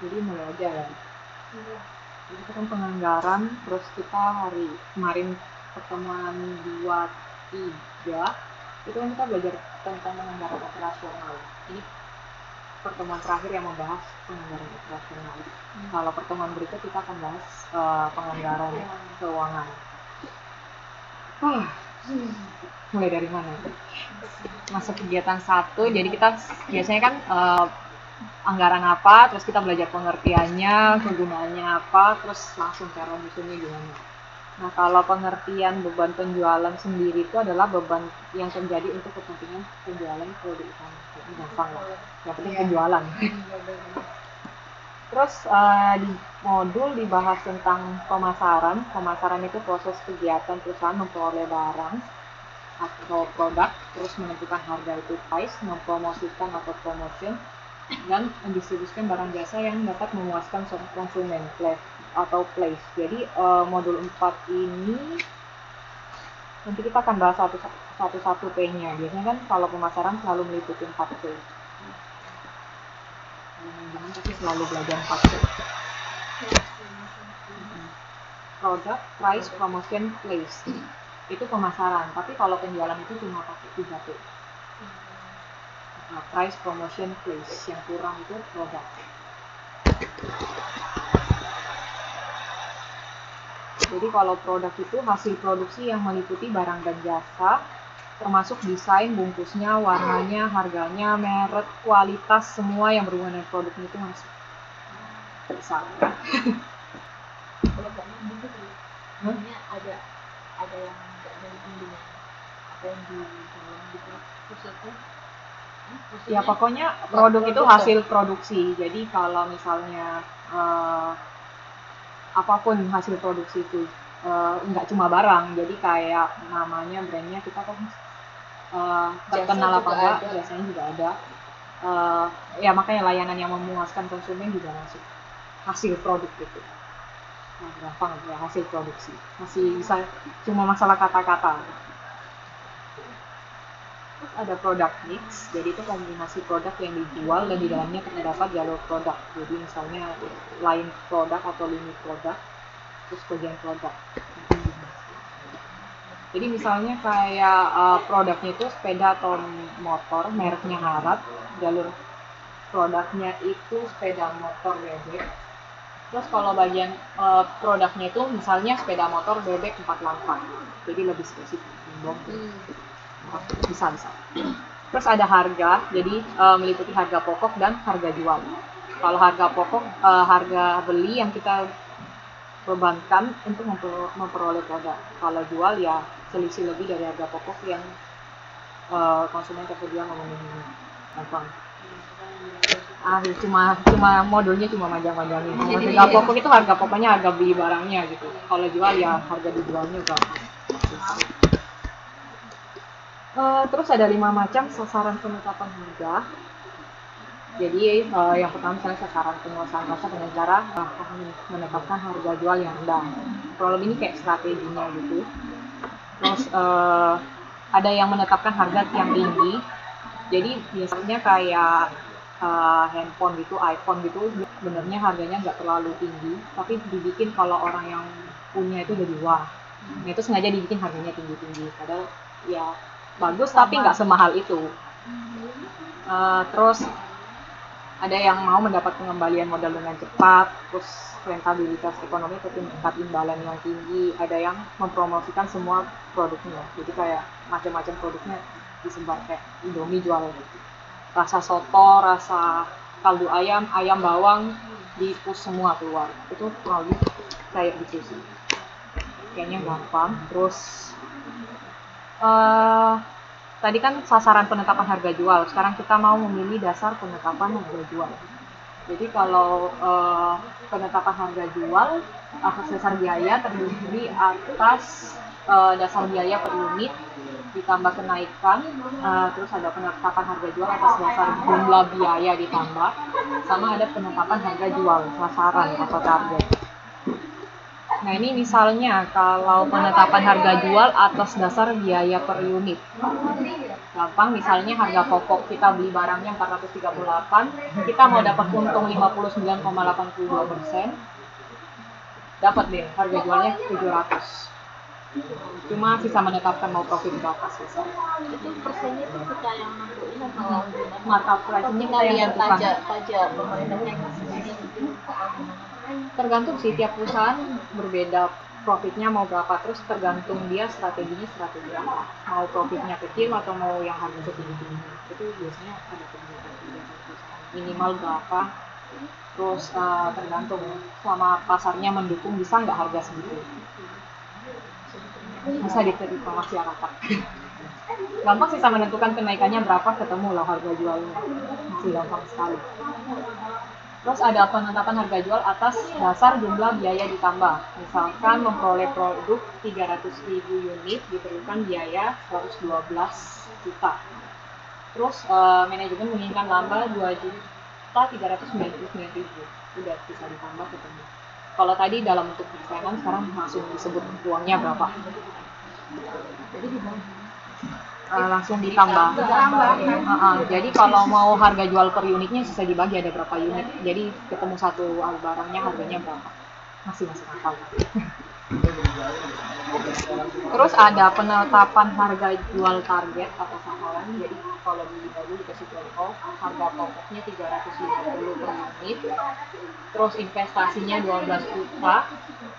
Jadi mulai aja ya. Jadi kita kan penganggaran, terus kita hari kemarin pertemuan 2-3 itu kan kita belajar tentang penganggaran operasional. Ini pertemuan terakhir yang membahas penganggaran operasional. Kalau pertemuan berikut kita akan bahas penganggaran keuangan. Mulai dari mana? Masuk kegiatan 1, jadi kita biasanya kan anggaran apa, terus kita belajar pengertiannya, kegunaannya apa, terus langsung cara nyusunnya gimana. Nah, kalau pengertian beban penjualan sendiri itu adalah beban yang terjadi untuk kepentingan penjualan produk utama. Ini gampang lah, yang penting penjualan. Terus di modul dibahas tentang pemasaran. Pemasaran itu proses kegiatan perusahaan memperoleh barang atau produk, terus menentukan harga itu price, mempromosikan atau promotion, dan mendistribusikan barang jasa yang dapat memuaskan konsumen atau place. Jadi modul 4 ini nanti kita akan bahas satu-satu P-nya. Biasanya kan kalau pemasaran selalu meliputi 4 P. Teman-teman pasti selalu belajar 4 P. Product, price, promotion, place. Itu pemasaran, tapi kalau penjualan itu cuma pakai 3 P. Price, promotion, place. Yang kurang itu produk. Jadi kalau produk itu hasil produksi yang meliputi barang dan jasa, termasuk desain, bungkusnya, warnanya, harganya, merek, kualitas, semua yang berhubungan dengan produknya itu masuk. Bisa. Ada yang nggak dengan apa yang di dalam gitu pusatnya. Ya pokoknya produk itu hasil produksi. Jadi kalau misalnya apapun hasil produksi itu nggak cuma barang, jadi kayak namanya, brandnya kita kan terkenal apa enggak, biasanya juga ada. Ya makanya layanan yang memuaskan konsumen juga masuk hasil produk itu. Nah, gampang ya, hasil produksi. Masih bisa cuma masalah kata-kata. Terus ada product mix, jadi itu kombinasi produk yang dijual dan di dalamnya terdapat jalur produk. Jadi misalnya line produk atau limit produk, terus bagian produk. Jadi misalnya kayak produknya itu sepeda atau motor, mereknya Harad, jalur produknya itu sepeda motor bebek. Terus kalau bagian produknya itu misalnya sepeda motor bebek 4 langkah, jadi lebih spesifik. Bisa. Terus ada harga, jadi meliputi harga pokok dan harga jual. Kalau harga pokok, harga beli yang kita bebankan untuk memperoleh produk. Kalau jual ya selisih lebih dari harga pokok yang konsumen tersedia memenuhinya. Gampang. Cuma modulnya cuma majang-majangin. Harga pokok itu harga pokoknya harga beli barangnya gitu. Kalau jual ya harga dijualnya gampang. Terus ada 5 macam sasaran penetapan harga. Jadi yang pertama misalnya sasaran penguasaan pasar dengan cara menetapkan harga jual yang rendah. Kalau ini kayak strateginya gitu. Terus ada yang menetapkan harga yang tinggi. Jadi biasanya kayak handphone gitu, iPhone gitu, sebenarnya harganya nggak terlalu tinggi, tapi dibikin kalau orang yang punya itu jadi wah. Nah itu sengaja dibikin harganya tinggi-tinggi, padahal ya bagus tapi nggak semahal itu. Terus ada yang mau mendapat pengembalian modal dengan cepat, terus rentabilitas ekonomi atau tingkat imbalan yang tinggi. Ada yang mempromosikan semua produknya, jadi kayak macam-macam produknya disebar, kayak Indomie jual rasa soto, rasa kaldu ayam, ayam bawang, di-push semua keluar. Itu kurang lebih kayak gitu sih. Kayaknya gampang. Terus tadi kan sasaran penetapan harga jual. Sekarang kita mau memilih dasar penetapan harga jual. Jadi kalau penetapan harga jual, atas dasar biaya terdiri atas dasar biaya per unit ditambah kenaikan, terus ada penetapan harga jual atas dasar jumlah biaya ditambah, sama ada penetapan harga jual sasaran atau target. Nah, ini misalnya kalau penetapan harga jual atas dasar biaya per unit. Gampang, misalnya harga pokok kita beli barangnya 438, kita mau dapat untung 59,82%, dapat deh harga jualnya 700. Cuma sisa menetapkan mau profit berapa sisa. Itu persennya tuh kita yang nentuin atau gimana? Markup price-nya kita yang lihat tentukan. pajak pemerintahnya kasih. Tergantung sih, tiap perusahaan berbeda profitnya mau berapa, terus tergantung dia strategi apa, mau profitnya kecil atau mau yang harga tinggi, itu biasanya ada kebijakan minimal berapa, terus tergantung selama pasarnya mendukung bisa nggak harga segitu, bisa diterima masyarakat. Gampang sih sama menentukan kenaikannya berapa, ketemu lah harga jualnya, masih gampang sekali. Terus ada penetapan harga jual atas dasar jumlah biaya ditambah. Misalkan memperoleh produk 300.000 unit diperlukan biaya 112 juta. Terus manajemen menginginkan laba 2.399.000. Udah bisa ditambah ketemu. Kalau tadi dalam bentuk persenan, sekarang langsung disebut uangnya berapa. Jadi langsung ditambah. Jadi kalau mau harga jual per unitnya bisa dibagi ada berapa unit. Jadi ketemu satu barangnya harganya berapa. Masih akal. Terus ada penetapan harga jual target atau sasaran. Jadi kalau dibagi dikasih contoh, harga pokoknya 350 per unit. Terus investasinya 12 juta.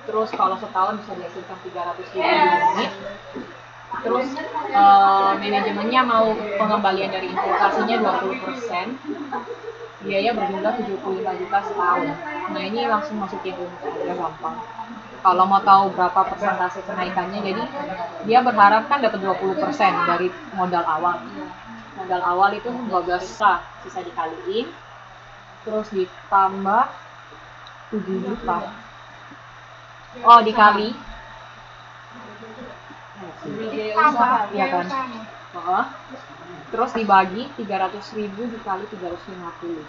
Terus kalau setahun bisa dihasilkan 300.000 unit. Terus manajemennya mau pengembalian dari investasinya 20%, biaya berjumlah 75 juta setahun. Nah, ini langsung masukin rumus aja, gampang. Kalau mau tahu berapa persentase kenaikannya, jadi dia berharap kan dapat 20% dari modal awal. Modal awal itu 12 juta, bisa dikaliin, terus ditambah 7 juta. Oh, dikali ya kan. Terus dibagi 300.000 dikali 350.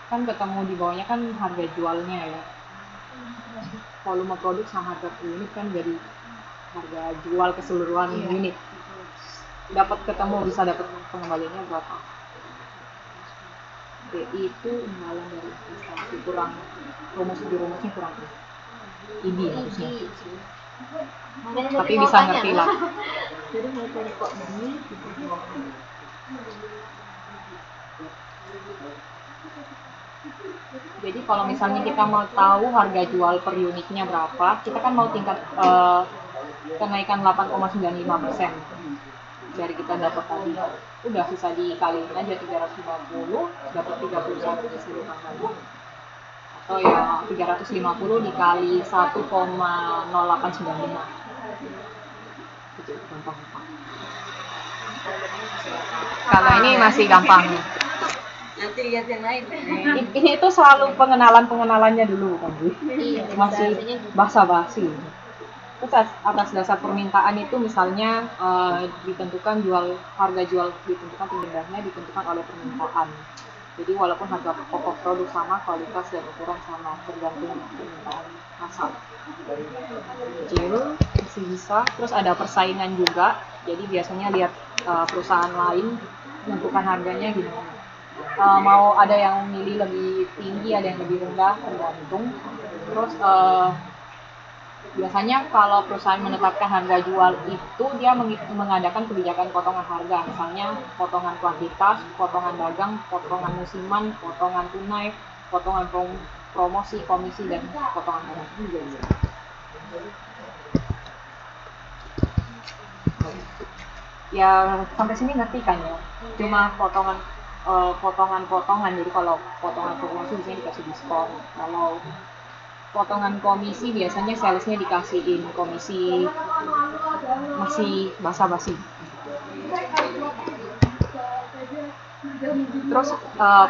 Kan ketemu di bawahnya kan harga jualnya ya. Volume produk sama harga per unit kan jadi harga jual keseluruhan unit. Dapat ketemu bisa dapat pengembaliannya berapa. Itu imbalan dari investasi, kurang rumusnya kurang ini harusnya. Tapi bisa ngerti lah. Jadi mau cari kok ini Jadi kalau misalnya kita mau tahu harga jual per unitnya berapa, kita kan mau tingkat kenaikan 8,95% dari kita dapat tadi. Udah bisa dikaliin aja 350 dapat 31 bisa ditambah. Atau ya 350 dikali 1,0895. Itu gampang. Kalau ini masih gampang. nanti lihat yang lain. Ini tuh selalu pengenalannya dulu kan, Iya, masih basa-basi. Terus atas dasar permintaan itu misalnya ditentukan harga jual ditentukan tinggi rendahnya ditentukan oleh permintaan. Jadi walaupun harga pokok produk sama, kualitas dan ukuran sama, tergantung permintaan pasar. Kecil masih bisa. Terus ada persaingan juga. Jadi biasanya lihat perusahaan lain menentukan harganya gimana. Mau ada yang milih lebih tinggi, ada yang lebih rendah, tergantung. Terus biasanya kalau perusahaan menetapkan harga jual itu dia mengadakan kebijakan potongan harga, misalnya potongan kuantitas, potongan dagang, potongan musiman, potongan tunai, potongan promosi, komisi, dan potongan barang juga bisa. Ya sampai sini ngerti kan ya? Cuma potongan-potongan, jadi kalau potongan promosi biasanya dikasih diskon, kalau potongan komisi biasanya salesnya dikasihin komisi, masih basa-basi. Terus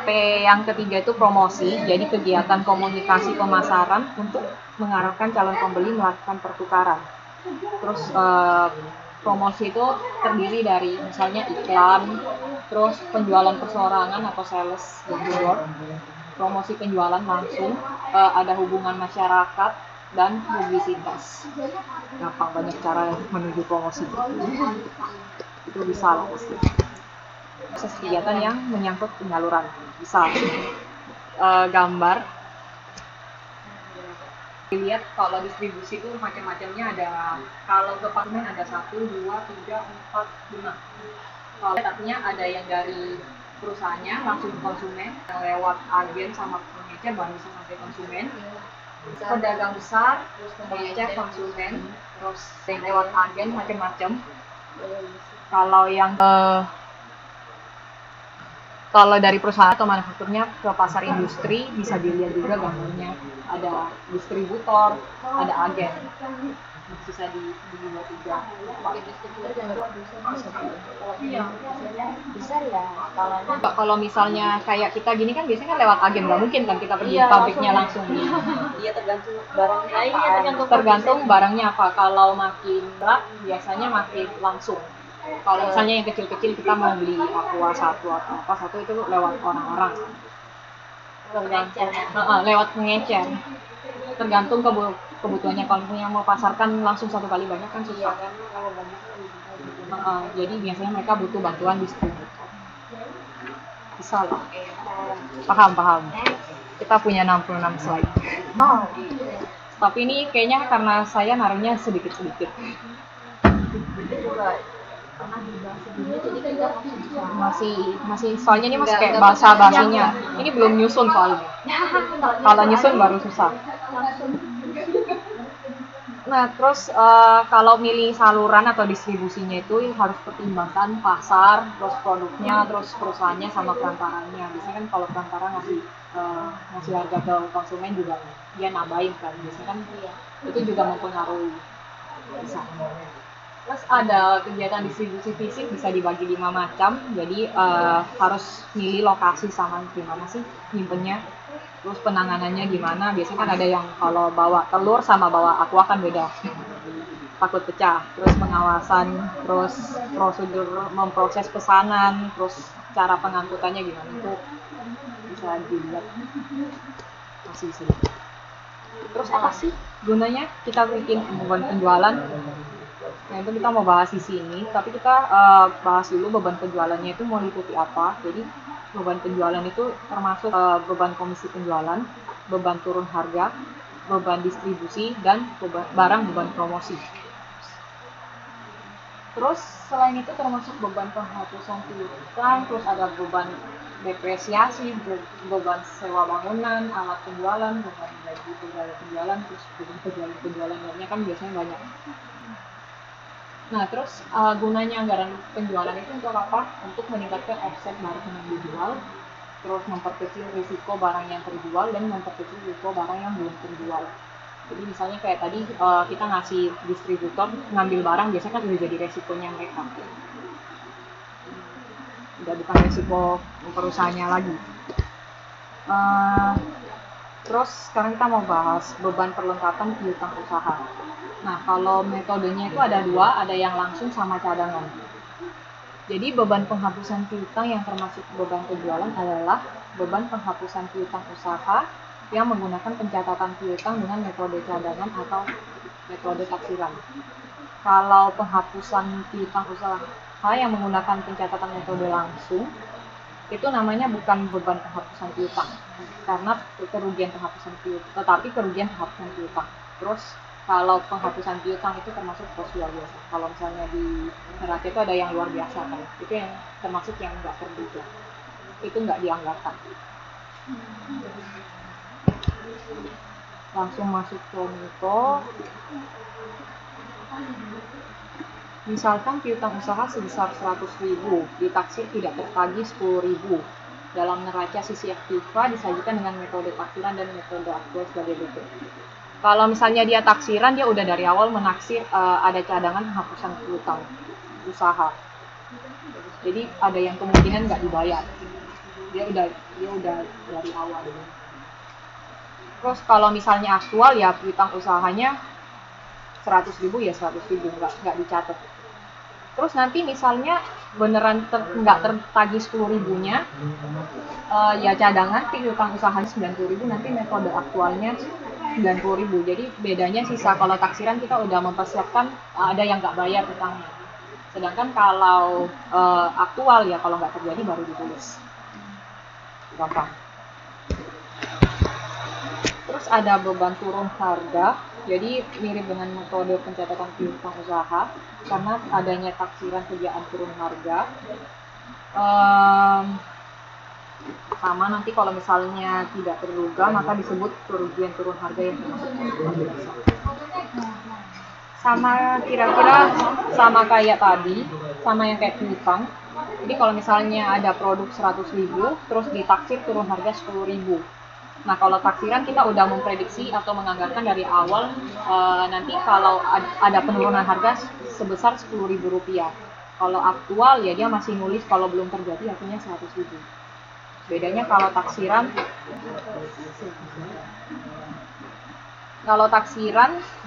P yang ketiga itu promosi, jadi kegiatan komunikasi pemasaran untuk mengarahkan calon pembeli melakukan pertukaran. Terus promosi itu terdiri dari misalnya iklan, terus penjualan perseorangan atau sales door to door, promosi penjualan langsung, ada hubungan masyarakat dan publisitas. Gampang, banyak cara menuju promosi. Itu bisa lah pasti. Proses kegiatan yang menyangkut penyaluran, bisa gambar. Dilihat kalau distribusi itu macam-macamnya, ada kalau ke konsumen ada 1, 2, 3, 4, 5. Kalau artinya ada yang dari perusahaannya langsung ke konsumen, yang lewat agen sama pengecer baru bisa sampai konsumen. Pedagang besar, pengecer, konsumen, terus yang lewat agen macam-macam. Kalau dari perusahaan atau manufakturnya ke pasar industri, bisa dilihat juga gambarnya. Ada distributor, ada agen. Bisa dibuat juga. Iya, besar ya. Kalau misalnya kayak kita gini kan biasanya kan lewat agen, nggak mungkin kan kita pergi Iya, pabriknya langsung. Iya, tergantung barangnya. Iya, Tergantung barangnya apa. Kalau makin berat biasanya makin langsung. Kalau misalnya yang kecil-kecil kita mau beli aqua satu atau apa satu, itu lewat orang-orang. Lewat pengecer. Tergantung kebutuhannya. Kalau misalnya mau pasarkan langsung satu kali banyak kan susah. Jadi biasanya mereka butuh bantuan distributor. Bisa lah. Paham. Kita punya 66 slide. Tapi ini kayaknya karena saya naruhnya sedikit-sedikit. Masih soalnya ini masih kayak bahasa-bahasanya. Ini belum nyusun soalnya. Kalau nyusun baru susah. Nah, terus kalau milih saluran atau distribusinya itu harus pertimbangkan pasar, terus produknya, terus perusahaannya sama perantaranya. Biasanya kan kalau perantara ngasih harga ke konsumen juga dia nambahin kan. Biasanya kan itu juga mempengaruhi. Bisa. Terus ada kegiatan distribusi fisik bisa dibagi 5 macam. Jadi harus milih lokasi sama gimana sih nyimpennya. Terus penanganannya gimana? Biasanya kan ada yang kalau bawa telur sama bawa aqua kan beda. Takut pecah. Terus pengawasan, terus prosedur memproses pesanan, terus cara pengangkutannya gimana, itu bisa dilihat. Masih sih. Terus apa sih gunanya kita bikin beban penjualan? Nah, itu kita mau bahas di sini, tapi kita bahas dulu beban penjualannya itu meliputi apa. Jadi beban penjualan itu termasuk beban komisi penjualan, beban turun harga, beban distribusi, dan beban promosi. Terus selain itu termasuk beban penghapusan piutang, terus ada beban depresiasi, beban sewa bangunan, alat penjualan, beban gaji pegawai penjualan, terus beban penjualan lainnya kan biasanya banyak. Nah, terus gunanya anggaran penjualan itu untuk apa? Untuk meningkatkan offset barang yang dijual, terus memperkecil risiko barang yang terjual, dan memperkecil risiko barang yang belum terjual. Jadi misalnya kayak tadi kita ngasih distributor ngambil barang, biasanya kan udah jadi resikonya mereka. Udah bukan resiko perusahaannya lagi. Terus sekarang kita mau bahas beban perlengkapan piutang usaha. Nah, kalau metodenya itu ada 2, ada yang langsung sama cadangan. Jadi beban penghapusan piutang yang termasuk beban penjualan adalah beban penghapusan piutang usaha yang menggunakan pencatatan piutang dengan metode cadangan atau metode taksiran. Kalau penghapusan piutang usaha yang menggunakan pencatatan metode langsung, itu namanya bukan beban penghapusan piutang, karena kerugian penghapusan piutang, tetapi kerugian penghapusan piutang. Terus kalau penghapusan piutang itu termasuk pos luar biasa. Kalau misalnya di neraca itu ada yang luar biasa kan, itu yang termasuk yang nggak terduga, itu nggak dianggarkan. Langsung masuk contoh. Misalkan piutang usaha sebesar 100.000, ditaksir tidak tertagih 10.000. Dalam neraca sisi aktiva disajikan dengan metode taksiran dan metode aktual sebagai berikut. Kalau misalnya dia taksiran, dia udah dari awal menaksir ada cadangan penghapusan piutang usaha. Jadi ada yang kemungkinan nggak dibayar. Dia udah dari awal. Terus kalau misalnya aktual ya piutang usahanya 100.000 ya 100.000, nggak dicatat. Terus nanti misalnya beneran nggak tertagih 10.000-nya, ya cadangan piutang usaha 90.000, nanti metode aktualnya 90.000. Jadi bedanya sisa. Kalau taksiran kita udah mempersiapkan, ada yang nggak bayar utangnya. Sedangkan kalau aktual ya kalau nggak terjadi baru ditulis. Gampang. Terus ada beban turun harga. Jadi mirip dengan metode pencatatan piutang usaha, karena adanya taksiran kerjaan turun harga. Sama nanti kalau misalnya tidak terduga, maka disebut kerugian turun harga yang termasuk kerugian biasa. Sama kira-kira sama kayak tadi, sama yang kayak piutang. Jadi kalau misalnya ada produk 100.000 terus ditaksir turun harga 10.000. Nah, kalau taksiran kita udah memprediksi atau menganggarkan dari awal, nanti kalau ada penurunan harga sebesar Rp10.000. Kalau aktual ya dia masih nulis kalau belum terjadi artinya 100.000. Bedanya kalau taksiran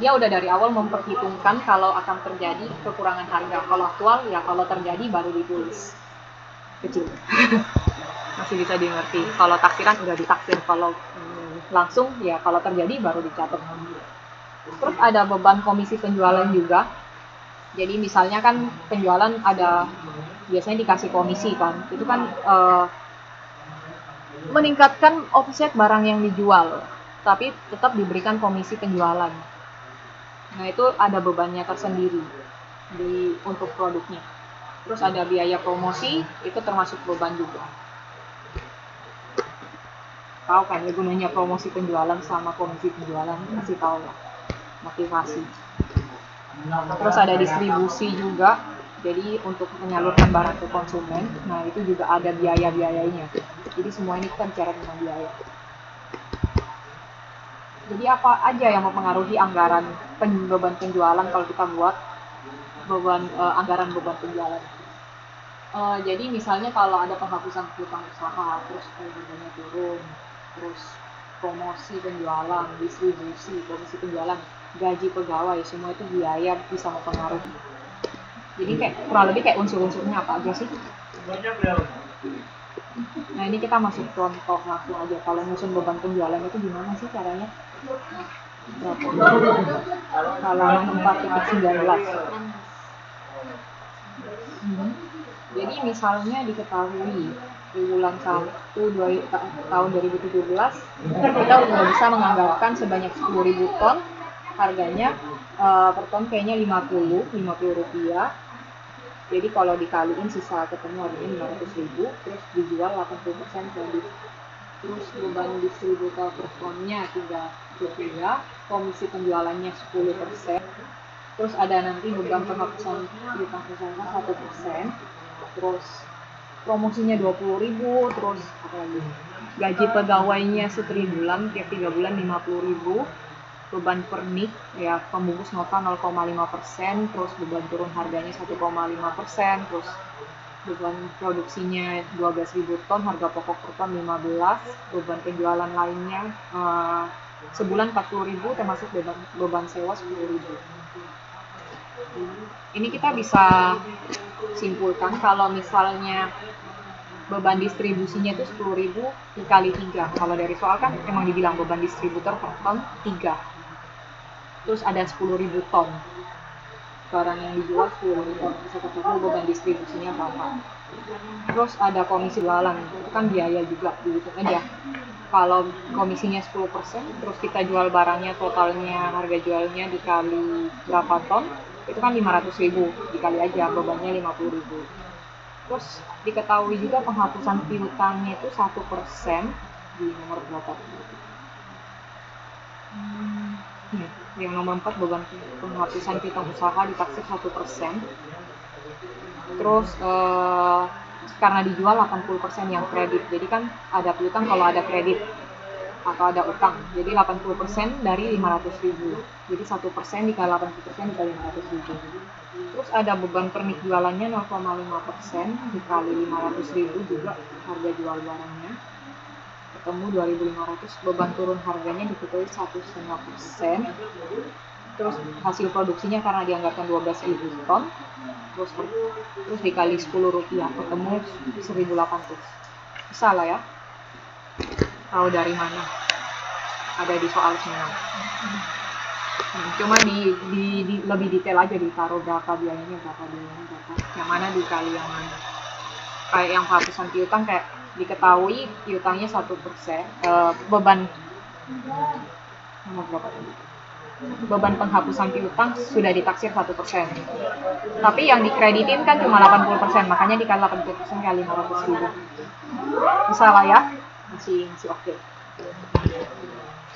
dia udah dari awal memperhitungkan kalau akan terjadi kekurangan harga. Kalau aktual ya kalau terjadi baru ditulis kecil. Masih bisa dimengerti. Kalau taksiran udah ditaksir, kalau langsung ya kalau terjadi baru dicatat. Terus ada beban komisi penjualan juga. Jadi misalnya kan penjualan ada biasanya dikasih komisi kan. Itu kan meningkatkan offset barang yang dijual, tapi tetap diberikan komisi penjualan. Nah, itu ada bebannya tersendiri untuk produknya. Terus ada biaya promosi, itu termasuk beban juga. Tahu kan ya gunanya promosi penjualan sama komisi penjualan, masih tahu lah. Motivasi. Terus ada distribusi juga, jadi untuk menyalurkan barang ke konsumen. Nah, itu juga ada biaya-biayanya. Jadi semua ini kita bicara tentang biaya. Jadi apa aja yang mempengaruhi anggaran beban penjualan kalau kita buat anggaran beban penjualan? Jadi misalnya kalau ada penghapusan piutang usaha, terus harganya turun, terus promosi penjualan, distribusi, komisi penjualan, gaji pegawai, semua itu biaya bisa mempengaruhi. Jadi kurang lebih kayak unsur-unsurnya apa aja sih? Nah, ini kita masuk contoh langsung aja. Kalau nyusun beban penjualan itu gimana sih caranya? Halaman 419. Jadi misalnya diketahui di bulan 1 tahun 2017 kita udah bisa menganggarkan sebanyak 10.000 ton, harganya per ton kayaknya 50 rupiah. Jadi kalau dikaliin sisa ketemu harganya 500.000, terus dijual 80% kredit. Terus beban distributor per tonnya 3 rupiah, komisi penjualannya 10%. Terus ada nanti beban penghapusan piutang usaha 1%. Terus promosinya 20.000, terus apa lagi? Gaji pegawainya setribulan, tiap 3 bulan 50.000. Beban pernik ya pembungkus nota 0,5%, terus beban turun harganya 1,5%, terus beban produksinya 12.000 ton, harga pokok per ton 15, beban penjualan lainnya sebulan 40.000 termasuk beban sewa 10.000. Ini kita bisa simpulkan kalau misalnya beban distribusinya itu 10.000 dikali 3. Kalau dari soal kan emang dibilang beban distributor per ton 3. Terus ada 10.000 ton. Barang yang dijual 10.000 ton. Bisa ketemu beban distribusinya berapa. Terus ada komisi jualan. Itu kan biaya juga, dihitung aja. Kalau komisinya 10%, terus kita jual barangnya totalnya harga jualnya dikali berapa ton, itu kan 500.000, dikali aja bebannya 50.000. Terus diketahui juga penghapusan piutangnya itu 1% di nomor berapa? Yang nomor 4 beban penghapusan piutang usaha ditaksir 1%. Terus karena dijual 80% yang kredit, jadi kan ada piutang kalau ada kredit atau ada utang, jadi 80% dari 500.000, jadi 1% dikali 80% dikali 500.000. Terus ada beban pernik jualannya 0,5% dikali 500.000 juga harga jual barangnya, ketemu 2.500. Beban turun harganya diketahui 1,5%, terus hasil produksinya karena dianggarkan 12.000 ton, terus dikali 10 rupiah ketemu 1.800. Bisa lah ya, tahu dari mana, ada di soal semua. Cuma di lebih detail aja ditaruh berapa biayanya berapa, yang mana dikali yang mana. Kayak yang penghapusan piutang, kayak diketahui piutangnya 1%, beban penghapusan piutang sudah ditaksir 1%. Tapi yang dikreditin kan cuma 80%, makanya dikali 80% kali 500.000. Bisa lah ya, masih oke.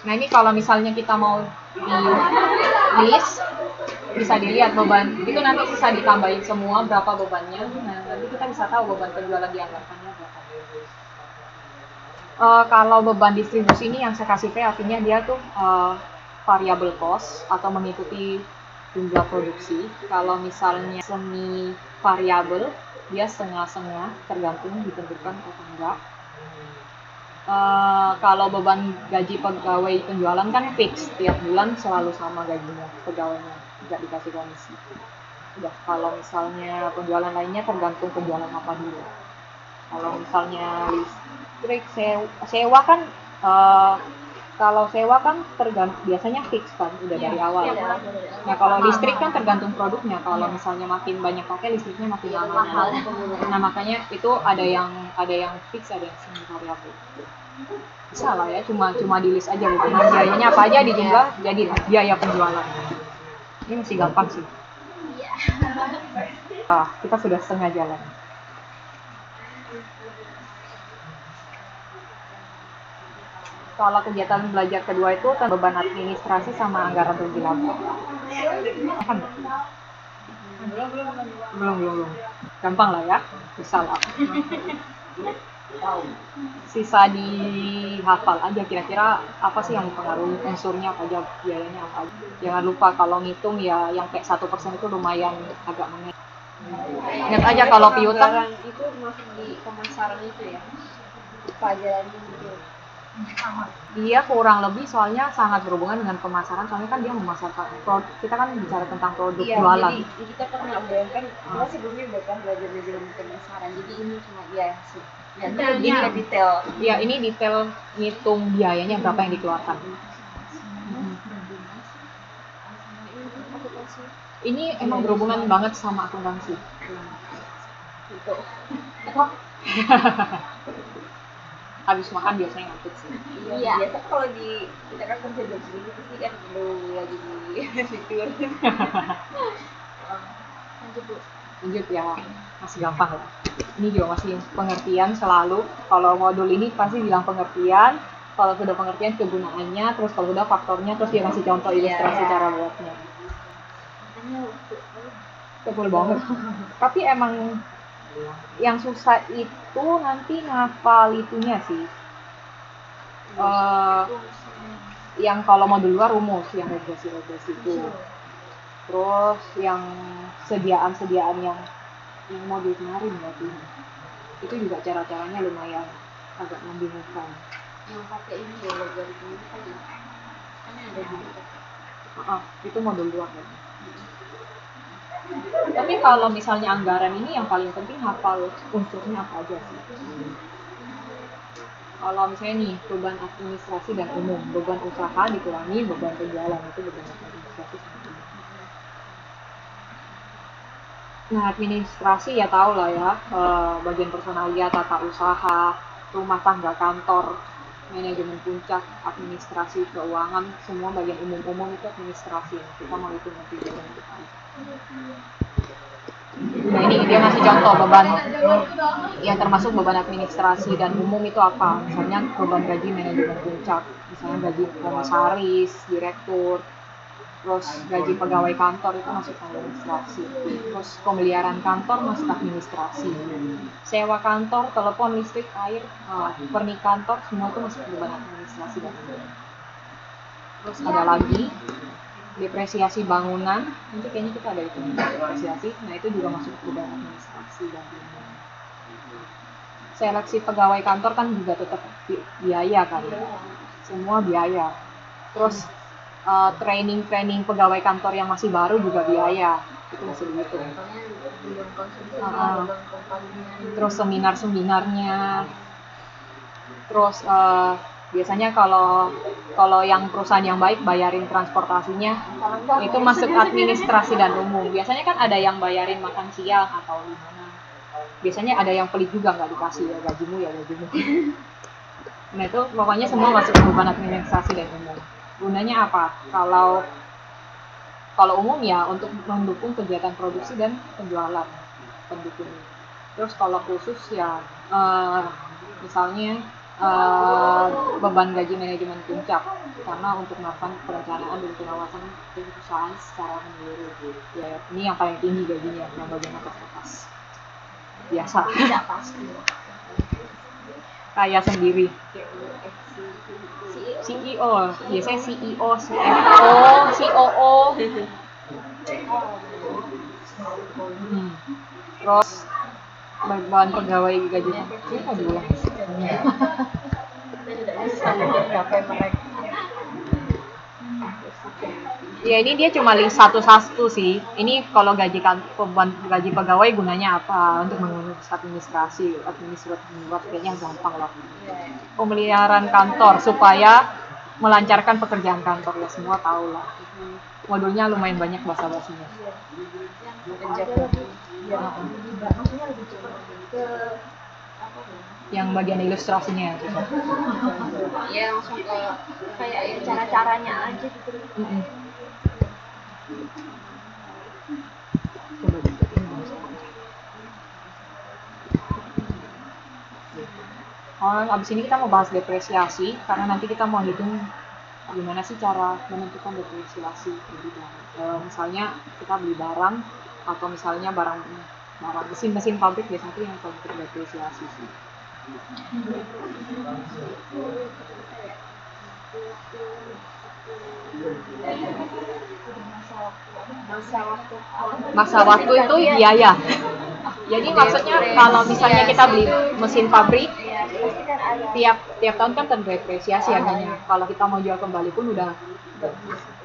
Nah ini kalau misalnya kita mau di list, bisa dilihat beban itu nanti bisa ditambahin semua berapa bebannya. Nah nanti kita bisa tahu beban penjualan dianggarkannya berapa. Kalau beban distribusi ini yang saya kasih P, artinya dia tuh variable cost atau mengikuti jumlah produksi. Kalau misalnya semi variable, dia setengah-setengah, tergantung ditentukan atau enggak. Kalau beban gaji pegawai penjualan kan fix, tiap bulan selalu sama gajinya pegawainya, nggak dikasih komisi. Udah, kalau misalnya penjualan lainnya tergantung penjualan apa dulu. Kalau misalnya listrik, sewa kan kalau sewa kan biasanya fix kan, udah dari awal. Nah kalau listrik kan tergantung produknya. Kalau misalnya makin banyak pakai, listriknya makin mahal. Nah makanya itu ada yang fix, ada yang semi variabel. Bisa lah ya, cuma di list aja gitu. Biayanya apa aja dijumlah jadi biaya penjualan. Ini masih gampang sih. Kita sudah setengah jalan. Kalau kegiatan belajar kedua itu beban administrasi sama anggaran rugi laba. Kan? Belum. Gampang lah ya, bisa lah. Sisa dihafal aja kira-kira apa sih yang mempengaruhi, unsurnya apa aja, biayanya apa aja. Jangan lupa kalau ngitung ya yang kayak 1% itu lumayan agak mengejut. Ingat aja kalau piutang itu masuk di pemasaran itu ya, pelajaran itu. Dia kurang lebih soalnya sangat berhubungan dengan pemasaran, soalnya kan dia memasarkan produk. Kita kan bicara tentang produk jualan. Jadi kita pernah kan kita sebelumnya udah kan belajar pemasaran, jadi ini cuma dia sih. Ini lebih detail. Iya, ini detail ngitung biayanya berapa yang dikeluarkan. Ini emang berhubungan banget sama akuntansi. Itu. Habis makan biasanya ngantuk sih. Iya. Biasa kalau kita kan kerja jam segini pasti kan perlu lagi di tidur. Lanjut ya, masih gampang lah. Ini juga masih pengertian selalu. Kalau modul ini pasti bilang pengertian. Kalau sudah pengertian kegunaannya, terus kalau sudah faktornya, terus dia kasih contoh ilustrasi cara buatnya. Betul banget. Tapi emang yang susah itu nanti ngafal itunya sih. Yang kalau modul 2 rumus, yang regresi itu. Terus yang sediaan yang modul kemarin berarti. Itu juga cara-caranya lumayan agak membingungkan. Yang pakai ini ya logaritma tadi. Kan ada gitu. Itu modul 2 kan. Tapi kalau misalnya anggaran ini yang paling penting hafal unsurnya apa aja sih. Kalau misalnya nih beban administrasi dan umum, beban usaha dikurangi beban penjualan, itu beban administrasi sama umum. Nah administrasi ya tau lah ya, bagian personalia, tata usaha, rumah tangga, kantor, manajemen puncak, administrasi keuangan, semua bagian umum itu administrasi. Kita mau itu nanti jalan depan. Nah ini dia ngasih contoh beban yang termasuk beban administrasi dan umum itu apa. Misalnya beban gaji manajemen puncak, misalnya gaji komisaris, direktur, terus gaji pegawai kantor itu masuk administrasi, terus pemeliharaan kantor masuk administrasi, sewa kantor, telepon, listrik, air, pernik kantor, semua itu masuk beban administrasi dan umum. Terus ada lagi depresiasi bangunan, nanti kayaknya kita ada itu depresiasi, nah itu juga masuk beban administrasi dan umum. Seleksi pegawai kantor kan juga tetap biaya kan, semua biaya. Terus training pegawai kantor yang masih baru juga biaya, itu masih begitu. Contohnya belum konsumsi, Ah. belum kompaninya. Terus seminar-seminarnya, terus biasanya kalau yang perusahaan yang baik bayarin transportasinya, Kalau enggak, itu mungkin masuk administrasi dan umum. Biasanya kan ada yang bayarin makan siang atau gimana. Biasanya ada yang pelit juga nggak dikasih, ya gajimu ya gajimu. Nah itu pokoknya semua masuk ke beban administrasi dan umum. Gunanya apa? Kalau umum ya untuk mendukung kegiatan produksi dan penjualan, pendukung. Terus kalau khusus ya misalnya beban gaji manajemen puncak, karena untuk melakukan perencanaan dan pengawasan perusahaan secara menyeluruh. Ya ini yang paling tinggi gajinya, yang bagian atas biasa. Tidak pasti. Kaya sendiri. CEO, biasanya CEO, CFO, COO. Terus beban pegawai gaji berapa dulu? Tidak bisa mencapai mereka. Ya ini dia cuma link satu sih. Ini kalau gaji pegawai gunanya apa? Untuk mengurus administratif kayaknya gampang lah. Pemeliharaan kantor supaya melancarkan pekerjaan kantor, ya semua tahu lah. Modulnya lumayan banyak bahasa-bahasanya. Maksudnya lebih cepat ke apa? Yang bagian ilustrasinya ya. Ya langsung ke kayak cara-caranya aja gitu. Coba dibuatin. Abis ini kita mau bahas depresiasi, karena nanti kita mau hitung gimana sih cara menentukan depresiasi. Jadi misalnya kita beli barang, atau misalnya barang mesin pabrik biasanya itu yang paling terdepresiasi sih. Masa waktu itu biaya. Jadi maksudnya kalau misalnya kita beli mesin pabrik, tiap tahun kan terdepresiasi harganya. Kalau kita mau jual kembali pun udah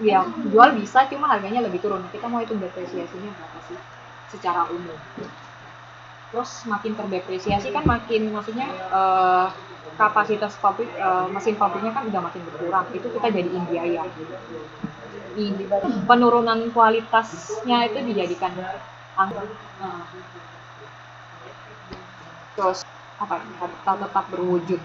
ya jual bisa, cuma harganya lebih turun. Kita mau hitung depresiasinya berapa sih secara umum. Terus makin terdepresiasi kan maksudnya kapasitas pabrik, mesin pabriknya kan udah makin berkurang. Itu kita jadiin biaya. Penurunan kualitasnya itu dijadikan angka. Terus apa? Harta tetap berwujud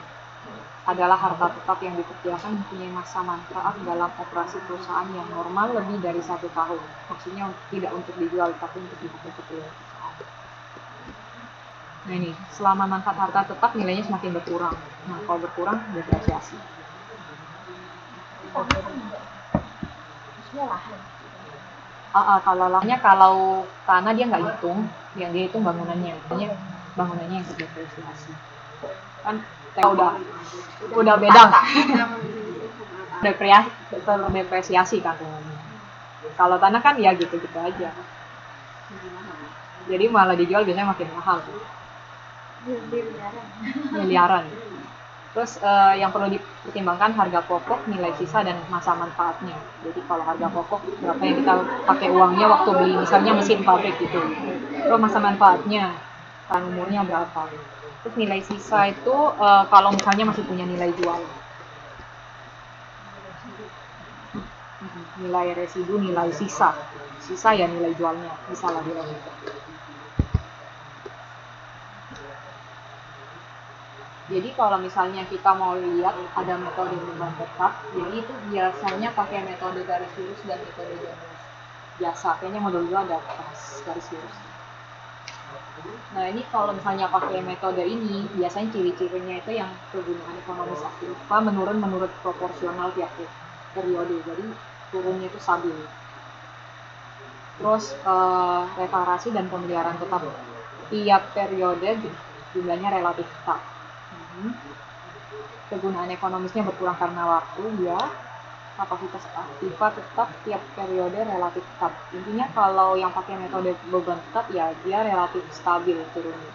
adalah harta tetap yang diperkirakan mempunyai masa manfaat dalam operasi perusahaan yang normal lebih dari 1 tahun. Maksudnya tidak untuk dijual, tapi untuk dipakai keperluan perusahaan. Nah ini, selama manfaat harta tetap nilainya semakin berkurang. Nah kalau berkurang, depresiasi. Kalau lahannya, kalau tanah dia nggak hitung, yang dia hitung bangunannya yang terdepresiasi. Kan udah beda. Terdepresiasi kan. Kalau tanah kan ya gitu-gitu aja. Jadi malah dijual biasanya makin mahal. Miliaran. Terus yang perlu dipertimbangkan harga pokok, nilai sisa, dan masa manfaatnya. Jadi kalau harga pokok berapa yang kita pakai uangnya waktu beli misalnya mesin pabrik gitu. Terus masa manfaatnya, kan umurnya berapa. Terus nilai sisa itu kalau misalnya masih punya nilai jual. Nilai residu, nilai sisa. Sisa ya nilai jualnya, bisa lah bilang gitu. Jadi kalau misalnya kita mau lihat ada metode beban tetap, jadi itu biasanya pakai metode garis lurus dan metode garis biasa. Kayaknya modul 2 ada garis lurus. Nah ini kalau misalnya pakai metode ini, biasanya ciri-cirinya itu yang kegunaan ekonomis aktiva menurut proporsional tiap periode. Jadi turunnya itu stabil. Terus reparasi dan pemeliharaan tetap tiap periode jumlahnya relatif tetap. Kegunaan ekonomisnya berkurang karena waktu, ya. Kapasitas aktiva tetap tiap periode relatif tetap. Intinya kalau yang pakai metode beban tetap ya dia relatif stabil turunnya.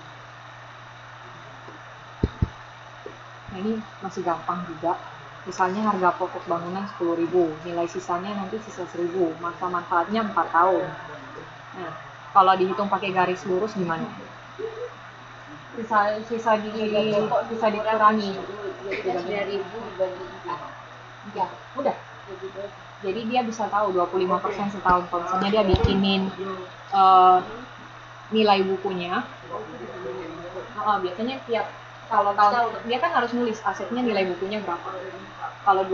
Nah ini masih gampang juga. Misalnya harga pokok bangunan 10.000, nilai sisanya nanti sisa 1.000, masa manfaatnya 4 tahun. Nah, kalau dihitung pakai garis lurus gimana? Sisa dikurangi. Jadi kan 9.000 dibagi 4. Ya, udah. Jadi dia bisa tahu 25% setahun. Kalau misalnya dia bikinin nilai bukunya, biasanya kalau tahun dia kan harus nulis asetnya nilai bukunya berapa. Kalau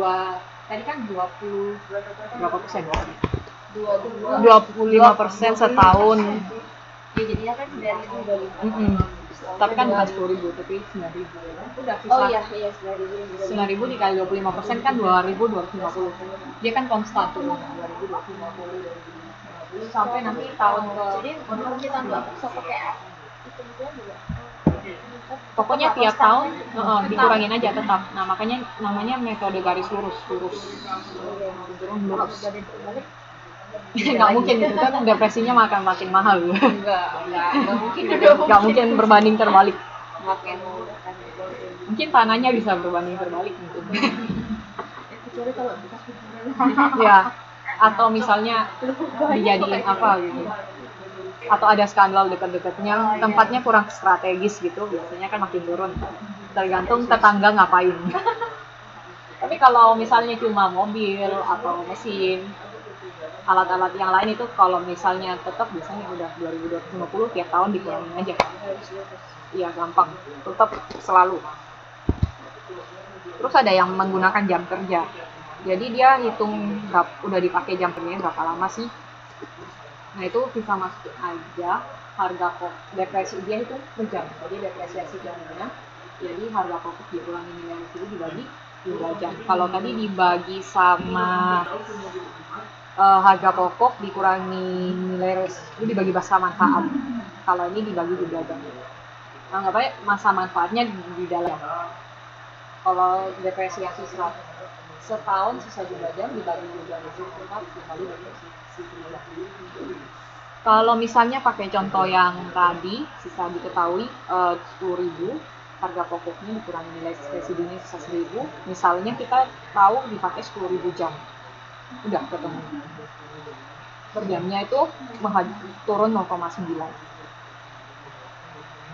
tadi kan 20 berapa persen? 25% setahun. Ya jadinya kan 9.000 bagi 4. Tapi kan bukan 10.000, tapi 9.000. Udah sisa. Oh iya 9.000. 9.000 dikali 25% kan 2.250. Dia kan konstan tuh 2.250. Sampai nanti tahun ke. Jadi kalau kita nggak bisa pakai hitung juga. Pokoknya tiap tahun dikurangin aja tetap. Nah makanya namanya metode garis lurus. Lurus. Nggak mungkin itu kan depresinya makin mahal. Nggak mungkin. Nggak mungkin berbanding terbalik. Makin Mungkin tanahnya bisa berbanding terbalik mungkin. Kecuali kalau bekas Ya, atau misalnya dijadiin apa gitu. Atau ada skandal dekat-dekatnya, tempatnya kurang strategis gitu, biasanya kan makin turun. Tergantung tetangga ngapain. Tapi kalau misalnya cuma mobil atau mesin, alat-alat yang lain itu kalau misalnya tetap biasanya udah 2.250 tiap tahun dikurangin aja. Iya gampang, tetap selalu. Terus ada yang menggunakan jam kerja. Jadi dia hitung udah dipakai jam kerjanya berapa lama sih. Nah itu bisa masukin aja harga pokok depresi dia itu per jam. Jadi depresiasi jamnya. Jadi harga pokok dikurangi nilai itu dibagi 2 jam. Kalau tadi dibagi sama harga pokok dikurangi nilai itu dibagi masa manfaat. Kalau ini dibagi 2 jam. Anggap aja masa manfaatnya di dalam. Kalau depresiasi setahun sisa 2 jam dibagi 2 jam tetap dikali depresiasi 3 jam. Kalau misalnya pakai contoh yang tadi sisa diketahui 10.000, harga pokoknya dikurangi nilai residunya sisa 1.000, misalnya kita tahu dipakai 10.000 jam, udah ketemu. Per jamnya itu turun 0,9.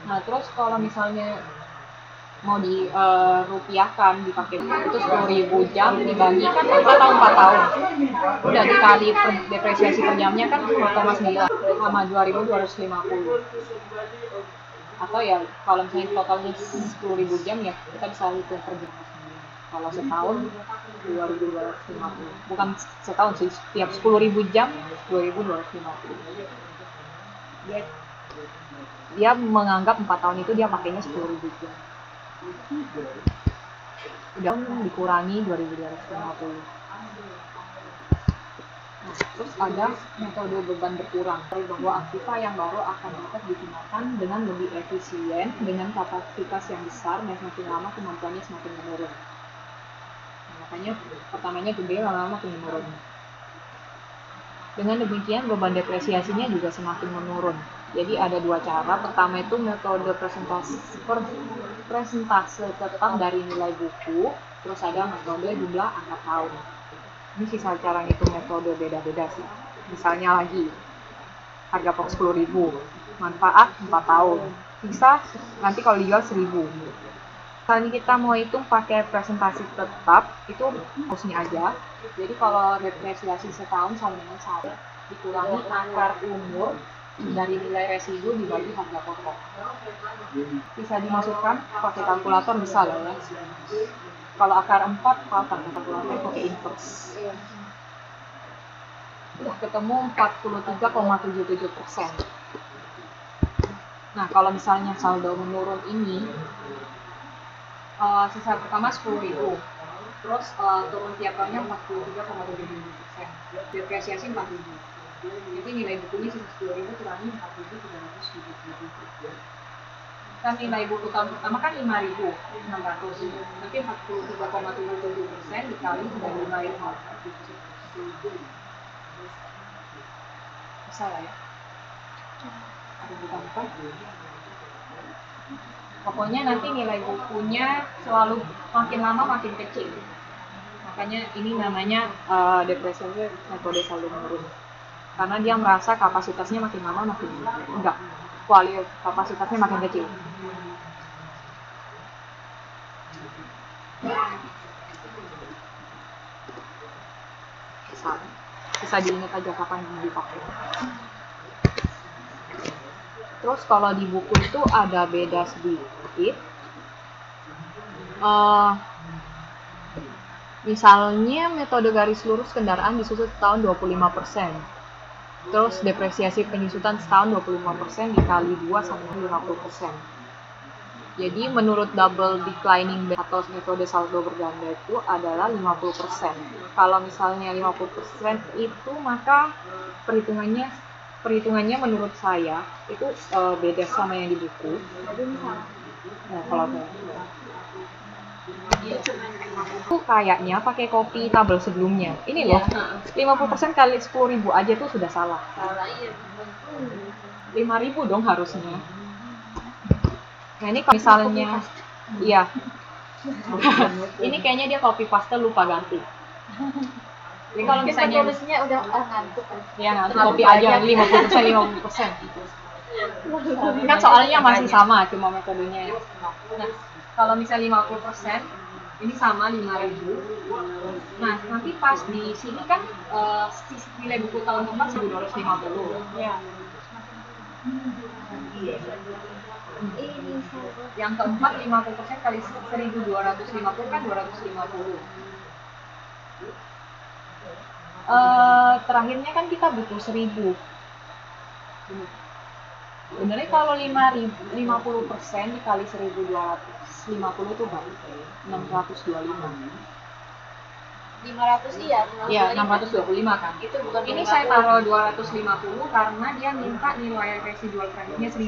Nah terus kalau misalnya mau dirupiahkan dipakai itu 10.000 jam dibagi kan kita tahu 4 tahun udah dikali depresiasi per jamnya kan 0,9 sama 2.250 atau ya kalau misalnya totalnya 10.000 jam ya kita bisa hitung per jam. Kalau setahun 2.250 bukan setahun sih, tiap 10.000 jam 2.250. Dia menganggap 4 tahun itu dia pakainya 10.000 jam. Udah dikurangi 2.250. Nah, terus ada metode beban berkurang bahwa aktiva yang baru akan dapat digunakan dengan lebih efisien dengan kapasitas yang besar dan semakin lama kemampuannya semakin menurun. Nah, makanya pertamanya gede lama-lama menurun. Dengan demikian beban depresiasinya juga semakin menurun. Jadi ada 2 cara. Pertama itu metode presentase tetap dari nilai buku. Terus ada metode jumlah angka tahun. Ini sisa cara ngitung metode beda-beda sih. Misalnya lagi harga pokok 10.000, manfaat 4 tahun. Sisa nanti kalau dijual 1.000. Misalnya kita mau hitung pakai presentasi tetap, itu harusnya aja. Jadi kalau depresiasi setahun sama dengan 1 dikurangi akar umur dari nilai residu dibagi harga pokok. Bisa dimasukkan pakai kalkulator bisa lah ya. Kalau akar 4 pakai kalkulator pakai inverse. Udah ketemu 43,77%. Nah kalau misalnya saldo menurun ini sisa pertama 10.000, terus turun tiap tahunnya 43,77%, depresiasi 4.000. Jadi nilai bukunya sisa 10.000 kurangi 4.370. Kan nilai buku tahun pertama kan 5.600, tapi 43,77% dikali dengan 5.600. Bisa lah ya. Ada bukan. Pokoknya nanti nilai bukunya selalu makin lama makin kecil. Makanya ini namanya depresiasi metode saldo menurun. Karena dia merasa kapasitasnya makin lama makin enggak, kapasitasnya makin kecil. Bisa diingat aja kapan dipakai. Terus kalau di buku itu ada beda sedikit. Misalnya metode garis lurus kendaraan disusut tahun 25%. Terus depresiasi penyusutan setahun 25% dikali 2 sama 50%. Jadi menurut double declining atau metode saldo berganda itu adalah 50%. Kalau misalnya 50% itu maka perhitungannya menurut saya itu beda sama yang di buku. Nah, kalau aku kayaknya pakai kopi tabel sebelumnya. Ini loh, 50% kali 10.000 aja tuh sudah salah. Salah iya. 5.000 dong harusnya. Nah ini kalau misalnya, iya. Ini kayaknya dia copy paste lupa ganti. Jadi kalau misalnya tulisnya udah ngantuk. Ya ngantuk copy aja 50%. Kan soalnya masih sama, cuma metodenya. Nah, kalau misalnya 50%, ini sama 5.000. Nah, nanti pas di sini kan nilai buku tahun keempat 1.250. Ya. Yang keempat 50% kali 1.250 kan 250. Terakhirnya kan kita butuh 1.000. Sebenarnya kalau 50% dikali 1.250 itu berapa? 625. 500 iya. Iya, 625 kan. Itu bukan ini saya taruh 250 karena dia minta nilai residual terakhirnya 1.000.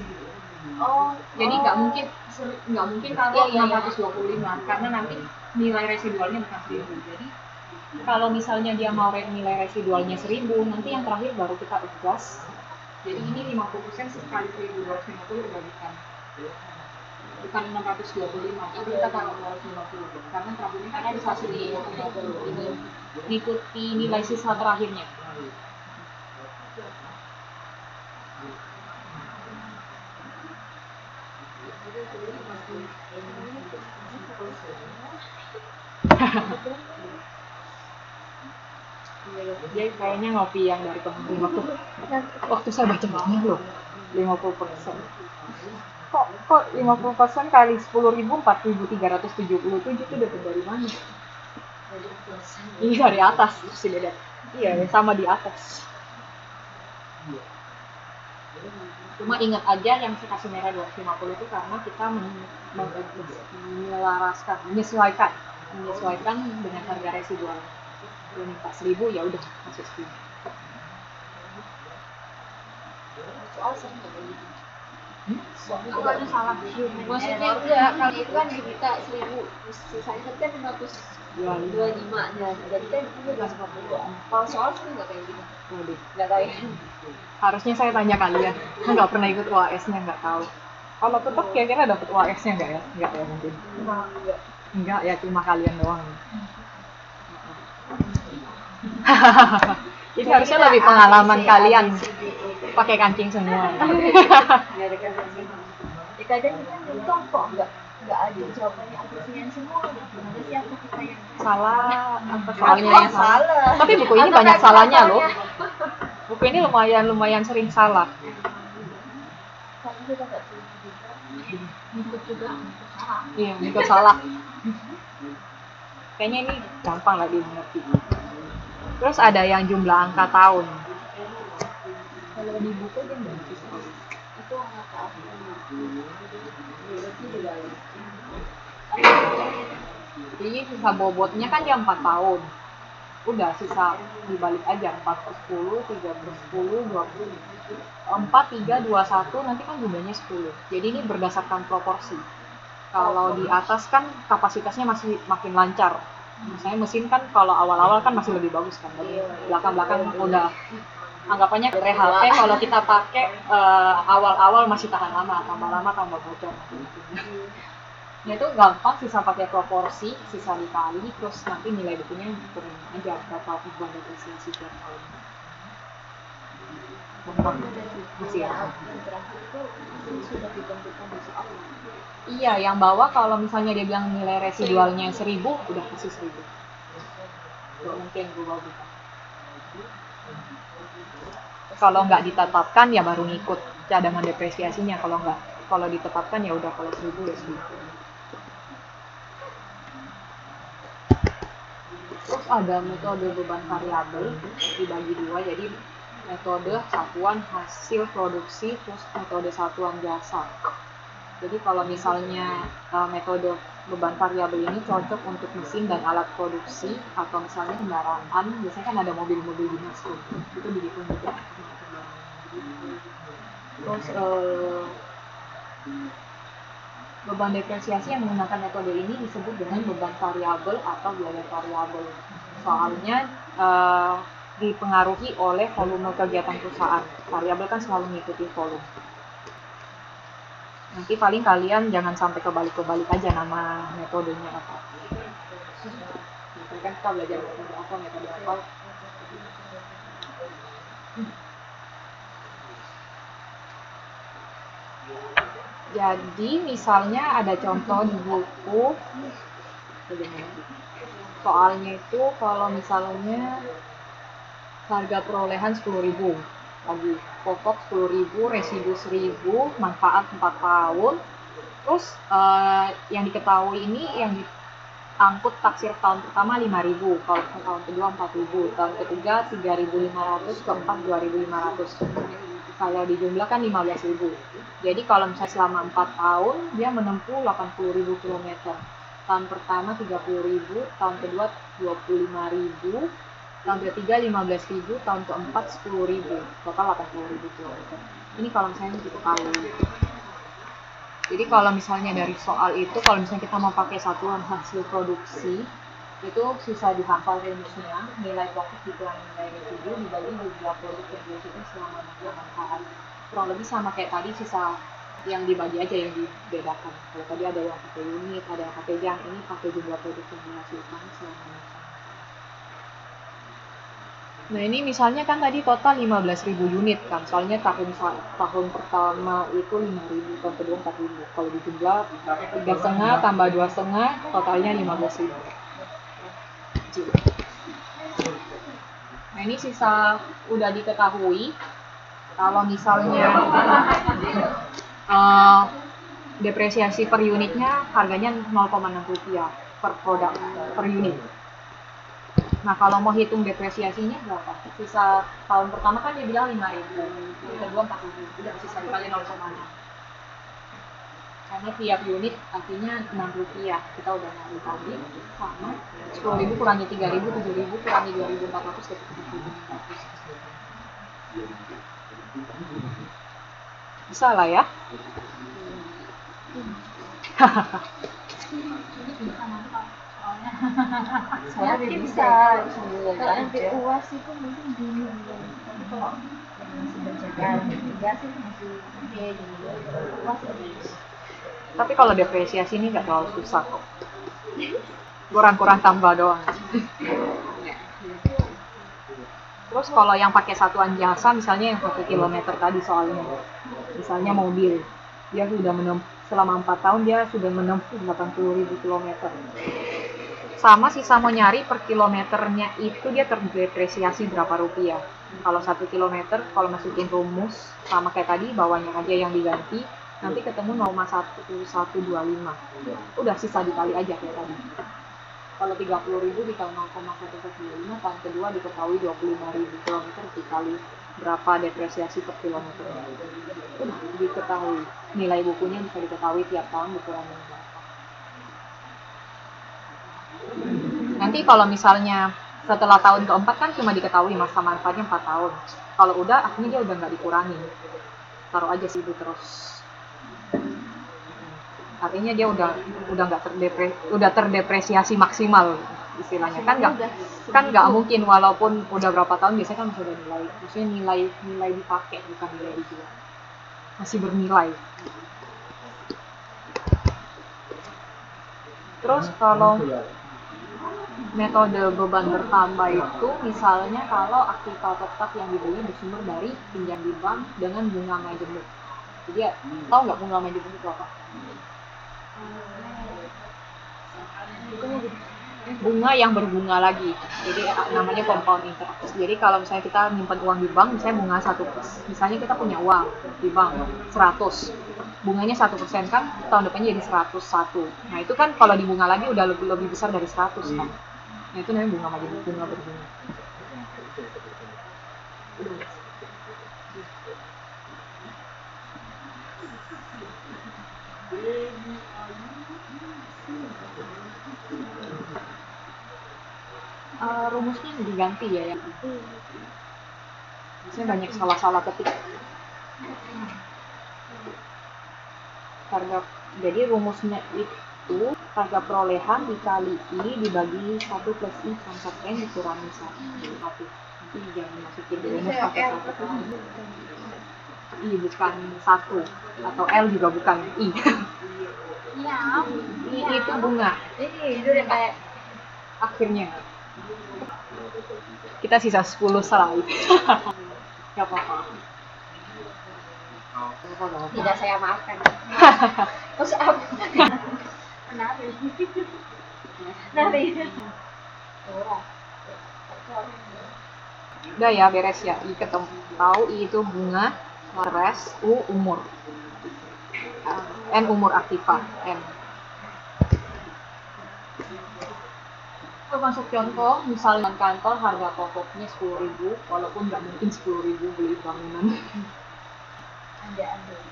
Jadi nggak mungkin taruh 625 karena nanti nilai residualnya bukan 1.000. Jadi kalau misalnya dia mau nilai residualnya 1.000, nanti yang terakhir baru kita adjust. Jadi ini 50% sekali 1.250 udah bukan 625, tapi kita taruh 250 karena terakhirnya kan bisa ngikuti nilai sisa terakhirnya. Dia kayaknya ngopi yang dari kebun waktu saya baca bukunya loh 50%. Kok 50% kali 10.000 4.377 itu dapat dari mana? Ini dari atas sih beda. Iya, sama di atas. Cuma ingat aja yang saya kasih merah 250 itu karena kita menyesuaikan dengan harga residual. Dia minta 1.000 ya udah masuk 1.000. Soal sering nggak begitu. Soalnya salah. Maksudnya enggak, kalau itu kan diminta 1.000, sisanya kan 525 ya. Jadi kan itu nggak 50. Kalau soal sering nggak kayak gitu. Nggak tahu ya. Harusnya saya tanya kalian. Nggak pernah ikut UAS-nya, nggak tahu. Kalau tetap kira-kira dapat UAS-nya nggak ya? Nggak ya mungkin. Enggak ya, cuma kalian doang. Jadi harusnya lebih pengalaman kalian pakai kancing semua. Ya kadang kita nonton kok nggak ada jawabannya akhirnya semua. Gimana sih apa kita yang Salah apa soalnya yang salah? Tapi buku ini banyak salahnya loh. Buku ini lumayan sering salah. Karena kita nggak ikut juga salah. Iya, ikut salah. Kayaknya ini gampang lah dimengerti. Terus ada yang jumlah angka tahun. Kalau di buku dia nggak bisa. Itu angka Jadi sisa bobotnya kan dia 4 tahun. Udah sisa dibalik aja 4/10, 3/10, 20. 4, 3, 2, 1 nanti kan jumlahnya 10. Jadi ini berdasarkan proporsi. Kalau di atas kan kapasitasnya masih makin lancar. Misalnya mesin kan kalau awal-awal kan masih lebih bagus kan. Belakang-belakang udah anggapannya HT kalau kita pakai awal-awal masih tahan lama, tambah bocor. Ya itu gampang, sisa pakai proporsi, sisa dikali, terus nanti nilai bukunya kurang aja berapa uang depresiasi tiap tahun. Gampang, masih ya. Yang terakhir itu sudah ditentukan di soal. Iya, yang bawah kalau misalnya dia bilang nilai residualnya 1000, udah kasih 1000. Gak mungkin berubah buka. Kalau nggak ditetapkan ya baru ngikut cadangan depresiasinya. Kalau ditetapkan ya udah, kalau 1000 ya 1000. Terus ada metode beban variabel dibagi dua, jadi metode satuan hasil produksi terus metode satuan jasa. Jadi kalau misalnya metode beban variabel ini cocok untuk mesin dan alat produksi, atau misalnya kendaraan, biasanya kan ada mobil-mobil dinas tuh, itu dihitung juga. Terus beban depresiasi yang menggunakan metode ini disebut dengan beban variabel atau biaya variabel. Soalnya dipengaruhi oleh volume kegiatan perusahaan. Variabel kan selalu mengikuti volume. Nanti paling kalian jangan sampai kebalik-kebalik aja nama metodenya apa. Kan kita belajar metode apa. Jadi misalnya ada contoh di buku, soalnya itu kalau misalnya harga perolehan 10.000, lagi pokok 10.000, residu 1.000, manfaat 4 tahun, terus yang diketahui ini yang diangkut taksir tahun pertama 5.000, kalau tahun kedua 4.000, tahun ketiga 3.500, keempat 2.500. Kalau dijumlahkan 15.000. Jadi kalau misalnya selama 4 tahun dia menempuh 80.000 km. Tahun pertama 30.000, tahun kedua 25.000, tahun ketiga 15.000, tahun keempat 10.000, total 80.000 km. Ini kalau misalnya kita tahu. Jadi kalau misalnya dari soal itu, kalau misalnya kita mau pakai satuan hasil produksi, itu susah dihafal rumusnya, nilai pokok dikurangi nilai residu dibagi jumlah produk produksi selama masa manfaat. Kurang lebih sama kayak tadi, sisa yang dibagi aja yang dibedakan. Kalau tadi ada yang pakai unit, ada yang pakai jam, ini pakai jumlah produk yang dihasilkan selama masa. Nah ini misalnya kan tadi total 15.000 unit kan, soalnya tahun pertama itu 5.000, tahun kedua 4.000. Kalau dijumlah 3,5 tambah 2,5 totalnya 15.000. Nah ini sisa udah diketahui. Kalau misalnya depresiasi per unitnya harganya 0,6 rupiah per produk per unit. Nah kalau mau hitung depresiasinya berapa? Sisa tahun pertama kan dia bilang 5.000, tahun kedua 4.000, udah sisa dikali 0,6. Karena tiap unit artinya 6 rupiah. Kita udah nyari tadi, sama 10.000 kurangi 3.000, 7.000 kurangi 2.400 dapat 4.400. Bisa lah ya. Saya bisa. Kalau nanti UAS itu mungkin bingung. Tapi kalau masih bacakan tugas itu masih oke gitu. UAS itu. Tapi kalau depresiasi ini nggak terlalu susah kok. Kurang-kurang tambah doang. Terus kalau yang pakai satuan jasa, misalnya yang pakai kilometer tadi soalnya, misalnya mobil, dia sudah selama 4 tahun dia sudah menempuh 80.000 km. Sama sisa mau nyari per kilometernya itu dia terdepresiasi berapa rupiah. Kalau 1 kilometer, kalau masukin rumus sama kayak tadi, bawahnya aja yang diganti, nanti ketemu 0,1125. Udah sisa dikali aja kayak tadi. Kalau 30.000 dikali 0,1125, tahun kedua diketahui 25.000 km dikali berapa depresiasi per kilometer. Udah diketahui. Nilai bukunya bisa diketahui tiap tahun dikurangi berapa. Nanti kalau misalnya setelah tahun keempat kan cuma diketahui masa manfaatnya 4 tahun. Kalau udah, akhirnya dia udah nggak dikurangi. Taruh aja sih itu terus. Artinya dia udah terdepresiasi maksimal istilahnya. Kan nggak mungkin, walaupun udah berapa tahun biasanya kan masih ada nilai. Maksudnya nilai dipakai bukan nilai dijual. Masih bernilai. Terus kalau metode beban bertambah itu misalnya kalau aktiva tetap yang dibeli bersumber dari pinjam di bank dengan bunga majemuk. Jadi tahu nggak bunga majemuk itu apa? Bunga yang berbunga lagi, jadi namanya compound interest. Jadi kalau misalnya kita nyimpan uang di bank, misalnya bunga 1%, misalnya kita punya uang di bank 100, bunganya 1% kan, tahun depannya jadi 101. Nah itu kan kalau di bunga lagi udah lebih besar dari 100 kan. Nah itu namanya bunga majemuk, bunga berbunga. Rumusnya diganti ya. Saya banyak salah-salah ketik. Jadi rumusnya itu harga perolehan dikali I dibagi 1 plus I pangkat N dikurangi 1. Nanti jangan masukin rumus pakai 1. I bukan 1 atau L juga bukan I. I itu bunga. Itu udah kayak Akhirnya kita sisa 10 slide. Gak apa-apa. tidak saya maafkan. Terus apa? Nari. Udah ya, beres ya. I ketemu. Tahu I itu bunga, res, U umur. N umur aktiva, N. Masuk contoh, misalnya kantor harga pokoknya 10.000, walaupun nggak mungkin 10.000 beli bangunan.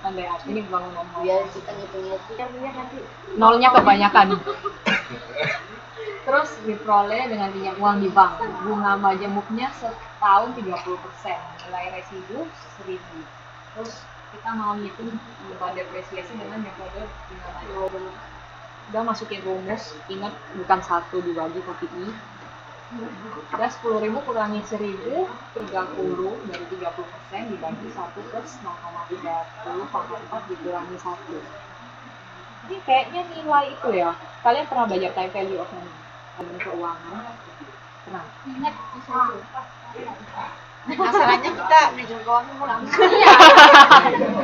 Andai ini bangunan Biar kita ngitungnya nanti nolnya kebanyakan. Terus diperoleh dengan pinjam uang di bank. Bunga majemuknya setahun 30%, nilai residu 1.000. Terus kita mau ngitung beban depresiasi dengan metode bunga majemuk. Udah masukin rumus, ingat bukan 1 dibagi tapi I. Udah 10.000 kurangi 1.000, 30 dari 30% dibagi 1 plus 0,30 pangkat 4 dikurangi 1. Ini kayaknya nilai itu ya. Kalian pernah belajar time value of money? Dalam keuangan? Pernah? ingat bisa masalahnya kita belajar keuangan ngulang.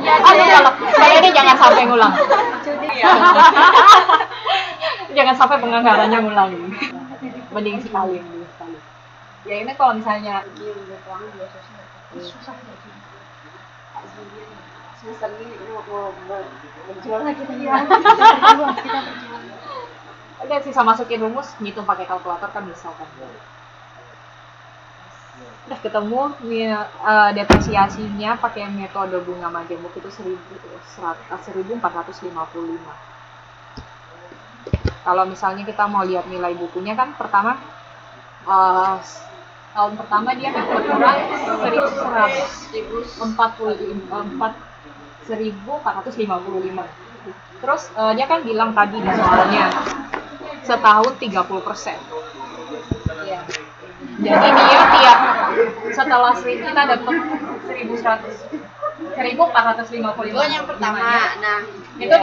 Aduh, kalau saya ini jangan sampai ngulang. Jangan sampai penganggarannya ngulang. Mending sekali. Ya ini kalau misalnya susah semester ini mau berjuang lagi kita udah sisa masukin rumus, ngitung pakai kalkulator kan bisa kan. Udah ketemu depresiasinya pakai metode bunga majemuk itu 1.455. Kalau misalnya kita mau lihat nilai bukunya kan pertama tahun pertama dia kan berkurang 1.455. Terus dia kan bilang tadi di soalnya setahun 30%. Iya. Jadi dia tiap setelah kita dapat 1.455. yang pertama. Nah, itu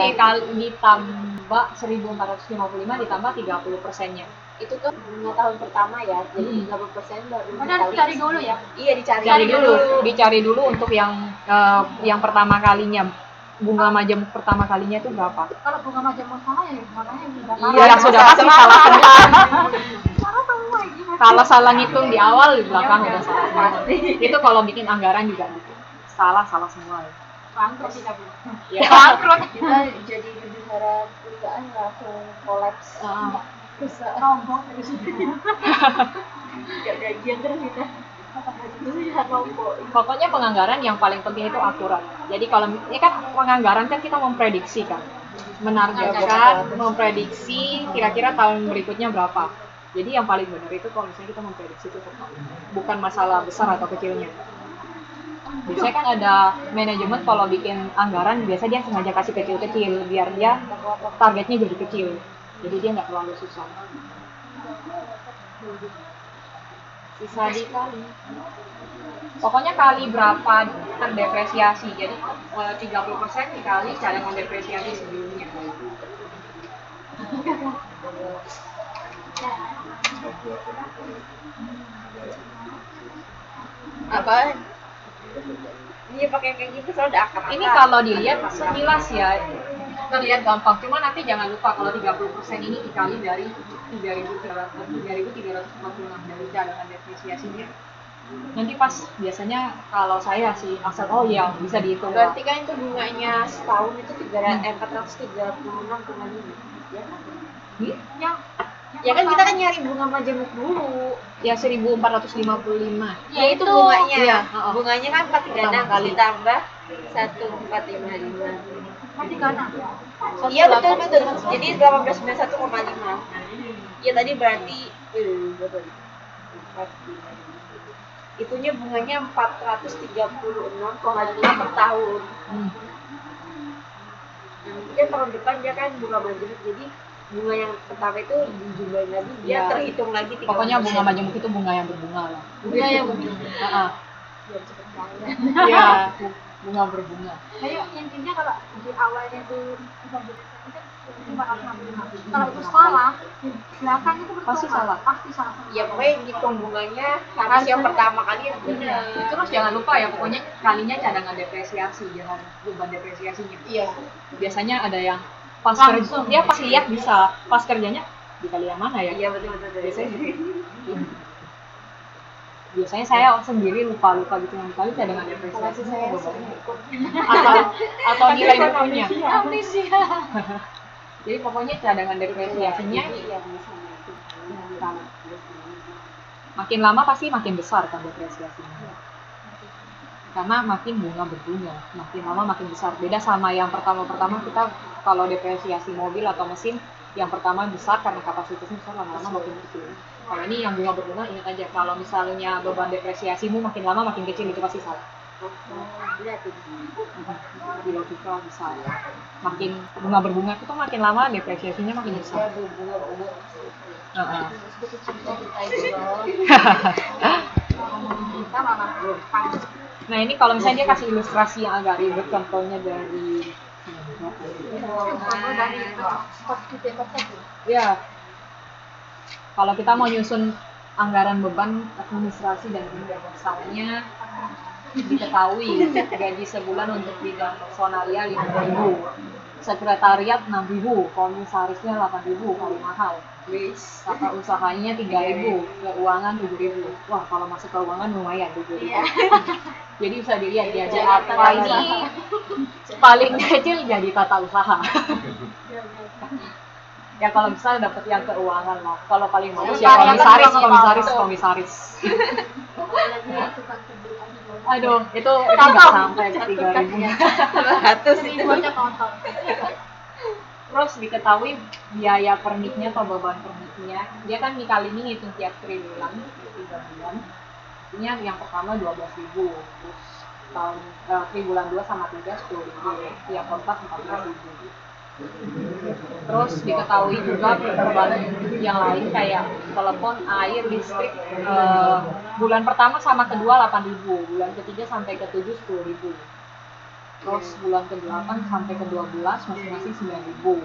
ditambah 1.455 ditambah 30%-nya. Itu tuh bunga tahun pertama ya, jadi 30% baru dicari dulu ya. Iya, dicari dulu untuk yang pertama kalinya. Bunga majemuk pertama kalinya itu berapa? Kalau bunga majemuk salah ya makanya Iya, sudah pasti salah semua. Kalau salah ngitung di awal, di belakang udah salah. Itu kalau bikin anggaran juga gitu. Salah semua ya. Bangkrut kita. Ya, bangkrut. Kita jadi bendahara perusahaan langsung kolaps. Perusahaan rombong terus. Gak gajian terus kita. Pokoknya penganggaran yang paling penting itu akurat. Jadi kalau ini kan penganggaran kan kita memprediksi kan, menargetkan, memprediksi kira-kira tahun berikutnya berapa. Jadi yang paling benar itu kalau misalnya kita memprediksi itu tepat, bukan masalah besar atau kecilnya. Biasanya kan ada manajemen kalau bikin anggaran biasa dia sengaja kasih kecil-kecil biar dia targetnya jadi kecil, jadi dia nggak terlalu susah. Bisa dikali. Pokoknya kali berapa terdepresiasi. Jadi 30% dikali cadangan depresiasi sebelumnya. Apa? Iya pakai kayak gitu soalnya udah akar. Ini kalau dilihat sekilas ya terlihat gampang, cuma nanti jangan lupa kalau 30% ini dikali dari 3.346 dari cadangan depresiasinya. Nanti pas biasanya kalau saya sih asal iya bisa dihitung. Berarti kan itu bunganya setahun itu 436,5 ya kan? Yang Ya kan kita kan nyari bunga majemuk dulu. Ya 1455. Ya itu bunganya. Iya, Bunganya kan 436 kali ditambah 1455. Kan 36. Iya betul. Jadi 1891,5. Ya tadi berarti betul. Itunya bunganya 436,5 per tahun. Dia tahun depan dia kan bunga majemuk, jadi bunga yang pertama itu dijumlahin lagi, dia terhitung lagi 30%. Pokoknya bunga majemuk itu bunga yang berbunga lah. Bunga yang berbunga. Biar cepet kaya. Iya, bunga berbunga. Kayak intinya kalau di awalnya itu kita berikan itu 465. Kalau itu salah, belakang itu betul. Pasti salah. Pasti salah. Ya pokoknya hitung bunganya harus yang pertama kali benar. Terus jangan lupa ya, pokoknya kalinya cadangan depresiasi, jangan beban depresiasinya. Iya. Biasanya ada yang pas kerja, dia pas lihat bisa, pas kerjanya dikali yang mana ya? Iya betul. Biasanya saya sendiri lupa gitu yang kali cadangan depresiasi saya atau nilai bukunya. Jadi pokoknya cadangan depresiasinya makin lama pasti makin besar kan depresiasinya. Karena makin bunga berbunga, makin lama makin besar. Beda sama yang pertama kita kalau depresiasi mobil atau mesin, yang pertama besar karena kapasitasnya besar, lama-lama makin kecil. Kalau ini yang bunga berbunga, ingat aja kalau misalnya beban depresiasimu makin lama makin kecil, itu pasti salah. Di logika bisa ya. Makin bunga berbunga itu makin lama depresiasinya makin besar. Nah ini kalau misalnya dia kasih ilustrasi yang agak ribet, contohnya dari ya, kalau kita mau nyusun anggaran beban administrasi dan misalnya diketahui gaji sebulan untuk bidang personalia 5.000, sekretariat 6.000, komisarisnya 8.000, paling mahal. Tata usahanya 3.000, keuangan 7.000. Wah, kalau masuk keuangan lumayan 7.000. Jadi bisa dilihat dia apa ini paling kecil jadi tata usaha. Ya kalau bisa dapat yang keuangan lah. Kalau paling bagus ya komisaris. Aduh, itu nggak sampai 3.000. Terus diketahui biaya perniknya atau beban perniknya, dia kan dikali ini ngitung tiap triwulan, 3 bulan. Ini yang pertama 12.000, terus tahun triwulan 2 sama 3 10.000, tiap kontak 14.000. Terus diketahui juga beban yang lain kayak telepon, air, listrik, bulan pertama sama kedua 8.000, bulan ketiga sampai ke-7 10.000. Terus bulan ke-8 sampai ke-12 masing-masing 9.000.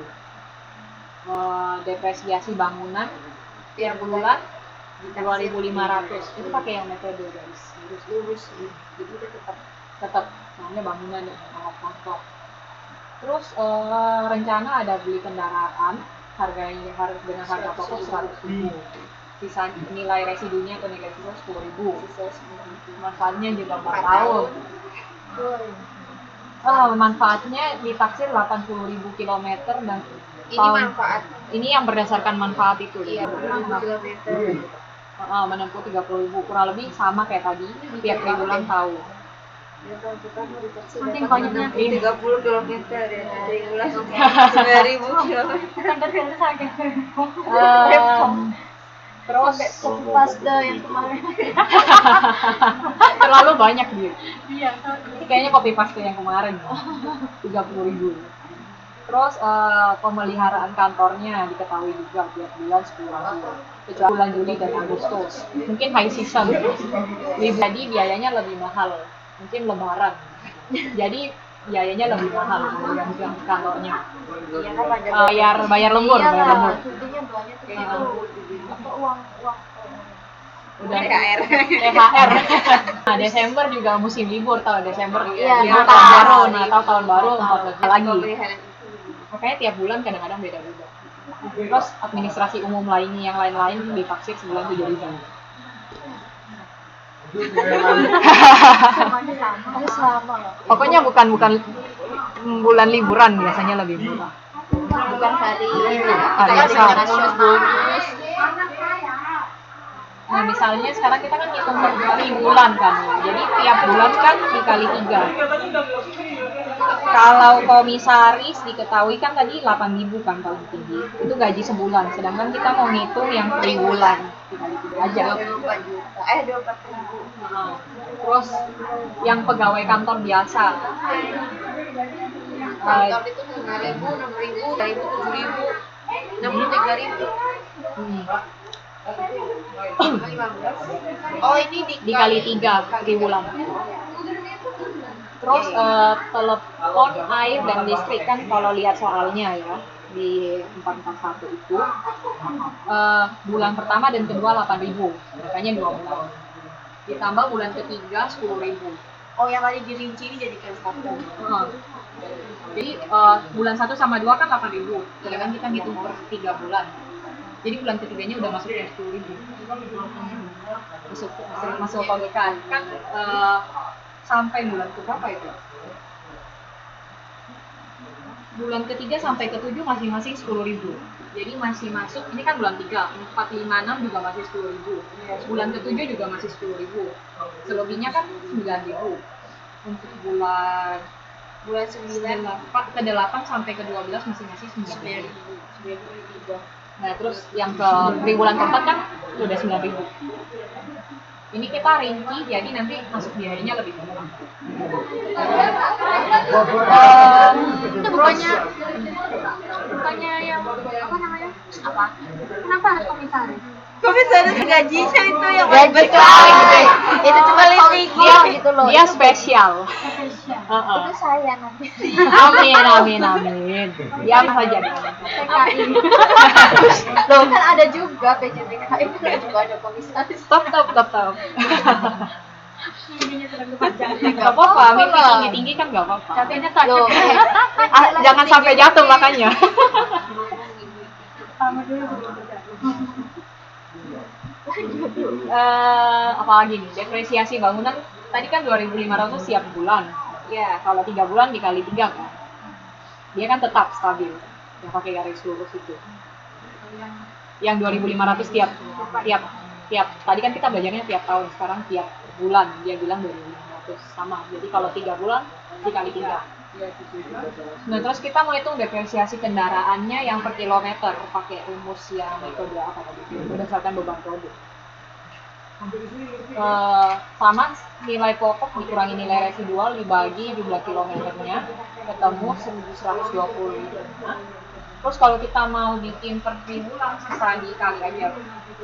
Depresiasi bangunan tiap bulan 2.500. Itu pakai yang metode guys. Lurus. Jadi itu tetap namanya bangunan dan alat transport. Terus rencana ada beli kendaraan dengan harga pokok 100.000. Sisa nilai residunya atau nilai sisa 10.000. Manfaatnya juga 4 tahun. Manfaatnya ditaksir 80.000 km dan ini manfaat. Ini yang berdasarkan manfaat itu. Iya, 80 km. Menempuh 30.000, kurang lebih sama kayak tadi, tiap triwulan tahu. Mungkin banyaknya 30 km ya, triwulan 9.000 km. Terus Pasda yang kemarin. terlalu banyak dia. Iya. Ini kayaknya copy paste yang kemarin. 30.000. Terus pemeliharaan kantornya diketahui juga tiap bulan 10.000. Kecuali bulan Juli dan Agustus. Mungkin high season. Jadi biayanya lebih mahal. Mungkin lebaran. Jadi biayanya lebih mahal yang kantornya. Iya kan Bayar lembur, bayar lembur. Cutinya banyak tuh Iya. apa uang Udah THR. THR. Nah, Desember juga musim libur, tahu Desember Iya, libur Natal. tahun baru, Natal tahun baru 14 lagi. Pembelian. Makanya tiap bulan kadang-kadang beda-beda. Terus administrasi umum lainnya yang lain-lain ditaksir sebulan 7.000. Semuanya sama. Oh, sama loh. Pokoknya bukan bulan liburan biasanya lebih murah. Bukan hari Hari kita Sabtu. nasional bonus. Nah, misalnya sekarang kita kan hitung per bulan kan, jadi tiap bulan kan dikali 3. Kalau komisaris diketahui kan tadi 8.000 kan paling tinggi, itu gaji sebulan. Sedangkan kita mau ngitung yang per bulan dikali 3 aja. 24 juta. 24.000. Nah, terus yang pegawai kantor biasa, Kantor itu 5.000, 6.000, 7.000, 63.000. hmm, 15. Oh, ini dikali 3 per bulan. Terus telepon, air, dan listrik kan kalau lihat soalnya ya di 441 itu bulan pertama dan kedua 8.000, makanya 2 bulan. Ditambah bulan ketiga 10.000. Oh, yang tadi dirinci ini jadikan satu. Jadi bulan 1 sama 2 kan 8.000, sedangkan kita ngitung per 3 bulan. Jadi bulan ketiganya udah masuk yang 10.000. Masuk logika kan sampai bulan berapa itu? Bulan ketiga sampai ke-7 masing-masing 10.000. Jadi masih masuk, ini kan bulan 3, 4, 5, 6 juga masih 10.000. Bulan ke-7 juga masih 10.000. Selebihnya kan 9.000. Untuk bulan 9 ke-8 sampai ke-12 masing-masing 9.000. 9.000. Nah, terus yang ke bulan keempat kan udah 9.000. Ini kita rinci, jadi nanti masuk biayanya lebih murah. Itu bukannya yang apa namanya? Apa? Kenapa harus komisaris? Komisaris gajinya itu yang Gaji besar. Itu cuma tinggi gitu loh. Dia spesial. Spesial. Itu saya nanti. Amin. Diam saja. TKI. Loh, kan ada juga PJTKI itu kan juga ada komisaris. Stop. Ininya terlalu panjang. Gak apa-apa, mimpi tinggi-tinggi kan gak apa-apa. Katanya sakit. Loh, Jangan sampai jatuh makanya. Sama dulu. Apalagi nih, depresiasi bangunan tadi kan 2.500 tiap bulan. Ya, kalau 3 bulan dikali 3 kan. Dia kan tetap stabil. Yang pakai garis lurus itu. Yang 2.500 tiap tadi kan kita belajarnya tiap tahun, sekarang tiap bulan. Dia bilang 2.500 sama. Jadi kalau 3 bulan dikali 3. Nah, terus kita mau hitung depresiasi kendaraannya yang per kilometer pakai rumus yang metode apa tadi? Berdasarkan beban produk. Sama nilai pokok dikurangi nilai residual dibagi jumlah kilometernya, ketemu 1.125. Terus kalau kita mau bikin per triwulan, sisa dikali aja.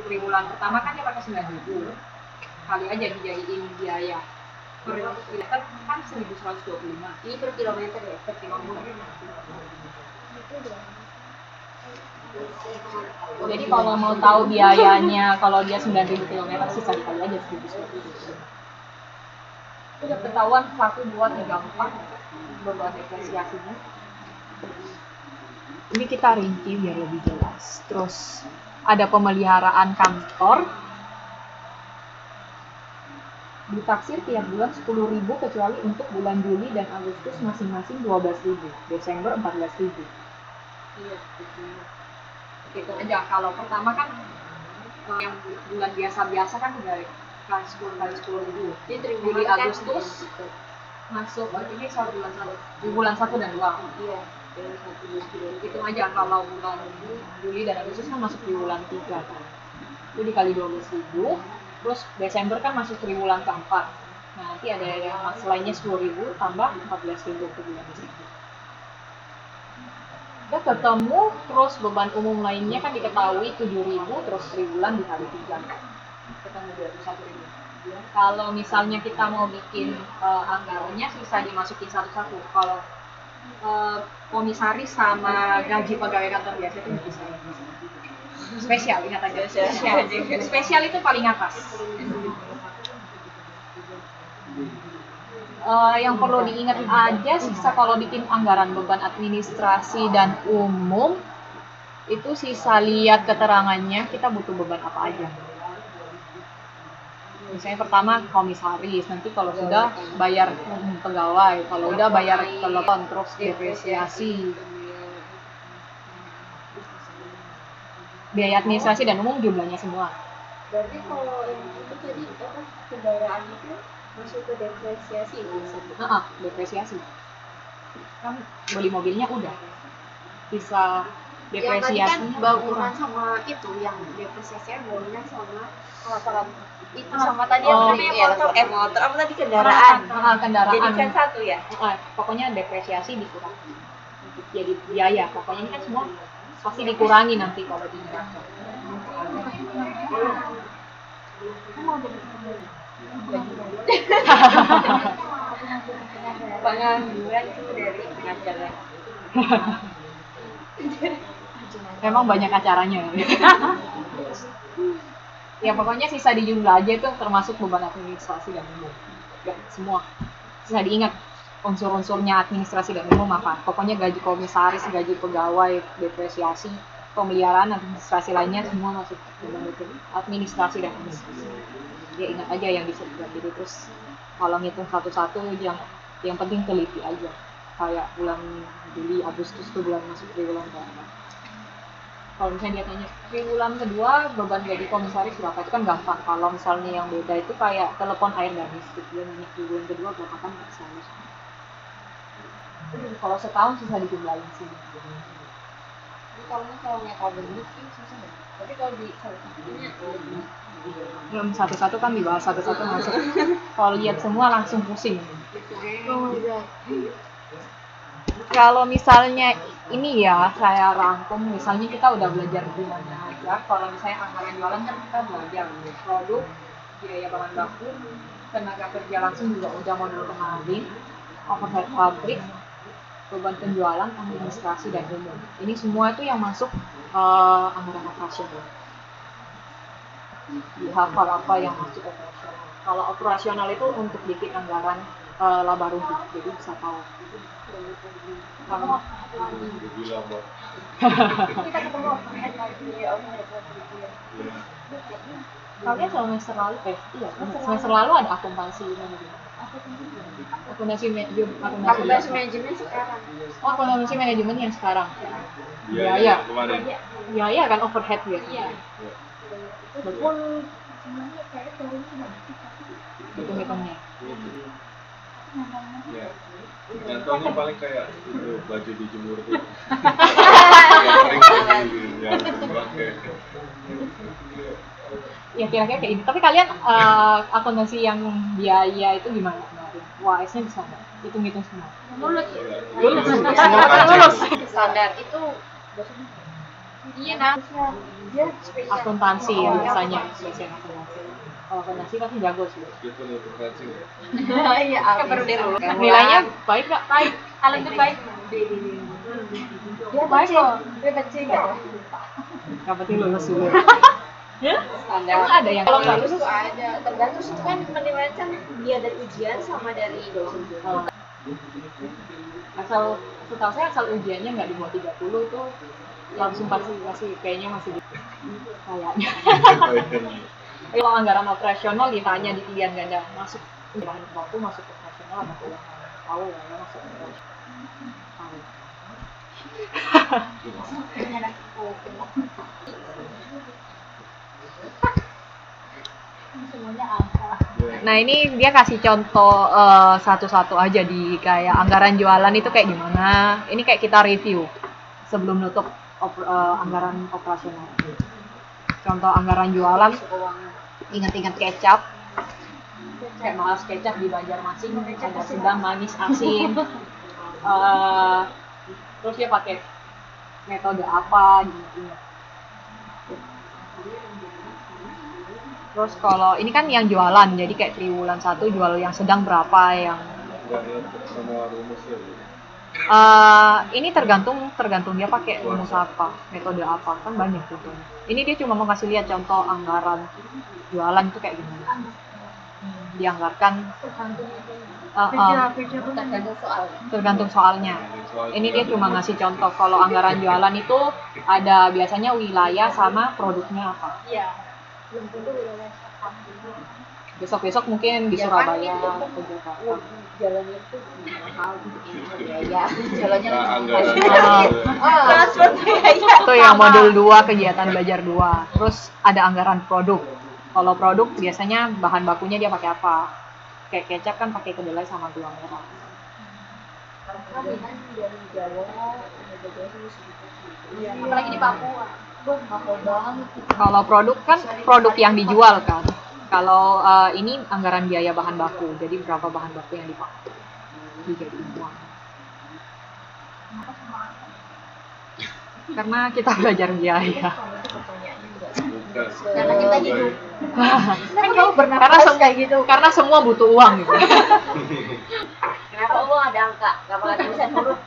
Triwulan pertama kan dia pakai 9.000, kali aja dijadiin biaya per kilometer kan 1.125. ini per kilometer ya? Per kilometer. Jadi kalau mau tahu biayanya, kalau dia 9.000 km, sisa dikali aja 1.125. Udah ketahuan 1, 2, 3, 4 beban depresiasinya. Ini kita rinci biar lebih jelas. Terus ada pemeliharaan kantor. Ditaksir tiap bulan 10.000 kecuali untuk bulan Juli dan Agustus masing-masing 12.000, Desember 14.000. Iya, gitu aja. Kalau pertama kan yang bulan biasa kan udah kali 10.000. Jadi Juli Agustus masuk ini di bulan 1 dan 2. Iya. Itu aja. Kalau bulan Juli dan Agustus kan masuk di bulan 3 kan. Itu dikali 12.000. Terus Desember kan masuk triwulan keempat. Nah, nanti ada yang lainnya 10.000 tambah 14.000 ke bulan Desember. Udah ketemu, terus beban umum lainnya kan diketahui 7.000, terus triwulan dikali 3. Ketemu 21.000. Kalau misalnya kita mau bikin anggarannya bisa dimasukin satu-satu. Kalau komisaris sama gaji pegawai kantor biasa itu nggak bisa. Spesial, ingat aja. Spesial itu paling atas. Yang perlu diingat aja sisa kalau bikin anggaran beban administrasi dan umum itu sisa lihat keterangannya kita butuh beban apa aja. Misalnya pertama komisaris, nanti kalau sudah bayar pegawai, kalau udah bayar telepon, terus depresiasi, biaya administrasi dan umum jumlahnya semua. Berarti kalau yang itu tadi apa kendaraan itu masuk ke depresiasi gitu? Depresiasi. Kan beli mobilnya udah bisa depresiasi. Yang tadi kan bangunan sama itu yang depresiasinya bangunan sama alat itu sama tadi yang motor apa tadi kendaraan. Kendaraan. Jadi kan satu ya. Pokoknya depresiasi dikurangi. Jadi biaya. Pokoknya ini kan semua pasti dikurangi nanti kalau di Pengangguran itu dari pengacara. Memang banyak acaranya. Ya pokoknya sisa dijumlah aja itu termasuk beban administrasi dan umum. Ya, semua. Sisa diingat unsur-unsurnya administrasi dan umum apa. Pokoknya gaji komisaris, gaji pegawai, depresiasi, pemeliharaan, administrasi lainnya semua masuk beban itu. Administrasi dan administrasi. Ya ingat aja yang disebut. Jadi terus kalau ngitung satu-satu yang penting teliti aja. Kayak bulan Juli, Agustus itu bulan masuk triwulan berapa. Kalau misalnya dia tanya triwulan kedua beban gaji komisaris berapa, itu kan gampang. Kalau misalnya yang beda itu kayak telepon air dan listrik, dia nanya triwulan kedua berapa kan nggak bisa. Kalau setahun susah dijumlahin sih. Jadi kalau kabel listrik susah ya. Tapi kalau di satu-satunya Satu-satu kan dibahas, satu-satu masuk. Kalau lihat semua langsung pusing. Kalau misalnya ini ya saya rangkum, misalnya kita udah belajar gimana aja. Kalau misalnya anggaran jualan kan kita belajar produk, biaya bahan baku, tenaga kerja langsung juga udah modul kemarin, overhead pabrik, beban penjualan, administrasi dan umum. Ini semua itu yang masuk anggaran operasional. Dihafal apa yang masuk operasional. Kalau operasional itu untuk bikin anggaran laba rugi, jadi bisa tahu. Kalau Kita ketemu overhead lagi ya, kalian semester lalu semester lalu ada akuntansi akuntansi manajemen sekarang. Akuntansi manajemen yang sekarang. Iya, kemarin. Biaya kan overhead ya. Iya. Betul. Hitung-hitungnya. Iya. Contohnya paling kayak itu baju dijemur tuh. Yang pakai. Ya kira-kira kayak ini. Tapi kalian akuntansi yang biaya itu gimana kemarin? WAS-nya bisa nggak? Hitung-hitung semua. Lulus. Standar itu iya nah dia spesial. Akuntansi ya biasanya spesial akuntansi. Kalau akuntansi pasti jago sih. Meskipun intervensi. Iya, kan baru dia lulus. Nilainya baik nggak? baik, kalian tuh baik. Dia baik kok. Dia baca enggak? Yang penting lulus dulu. Ya? Standar. Emang ada yang kalau nggak lulus? itu ada. Tergantung itu kan penilaian kan dia dari ujian sama dari dosen. Asal setahu saya asal ujiannya nggak di bawah 30 itu langsung pasti kayaknya masih kayaknya. Kalau anggaran operasional ditanya di pilihan ganda masuk bahan baku masuk operasional atau tahu ya masuk operasional. Semuanya angka. Nah ini dia kasih contoh satu-satu aja di kayak anggaran jualan itu kayak gimana. Ini kayak kita review sebelum nutup anggaran operasional. Contoh anggaran jualan, ingat-ingat kecap. Kayak malas kecap di Banjarmasin, ada sedang, manis, asin. Terus dia pakai metode apa gitu. Terus kalau ini kan yang jualan, jadi kayak triwulan 1 jual yang sedang berapa, yang Enggak ya sama rumusnya. ini tergantung dia pakai rumus apa, metode apa, kan banyak contohnya. Ini dia cuma mau kasih lihat contoh anggaran jualan itu kayak gimana. Dianggarkan Tergantung soal. tergantung soalnya. Ini dia cuma ngasih contoh. Kalau anggaran jualan itu ada biasanya wilayah sama produknya apa. Iya. Belum tentu wilayah Sapang. Besok-besok mungkin di Ya kan Surabaya itu atau Jakarta. jalannya itu mahal biaya. Jalannya Nah, lebih anggaran Ah. transport biaya. Itu yang modul 2, kegiatan belajar 2. Terus ada anggaran produk. Kalau produk biasanya bahan bakunya dia pakai apa? Kayak kecap kan pakai kedelai sama gula merah. Kami kan dari Jawa, ada Jawa sama segitu. Iya. Apalagi di Papua. Wah, mahal banget. Kalau produk kan produk yang dijual kan. Kalau ini anggaran biaya bahan baku. Jadi berapa bahan baku yang dipakai dijadiin uang. Karena kita belajar biaya. Bukan. Karena kita hidup. Kan kamu Karena kayak gitu. karena semua butuh uang gitu. Kenapa uang ada angka? Gak bakalan bisa nurut.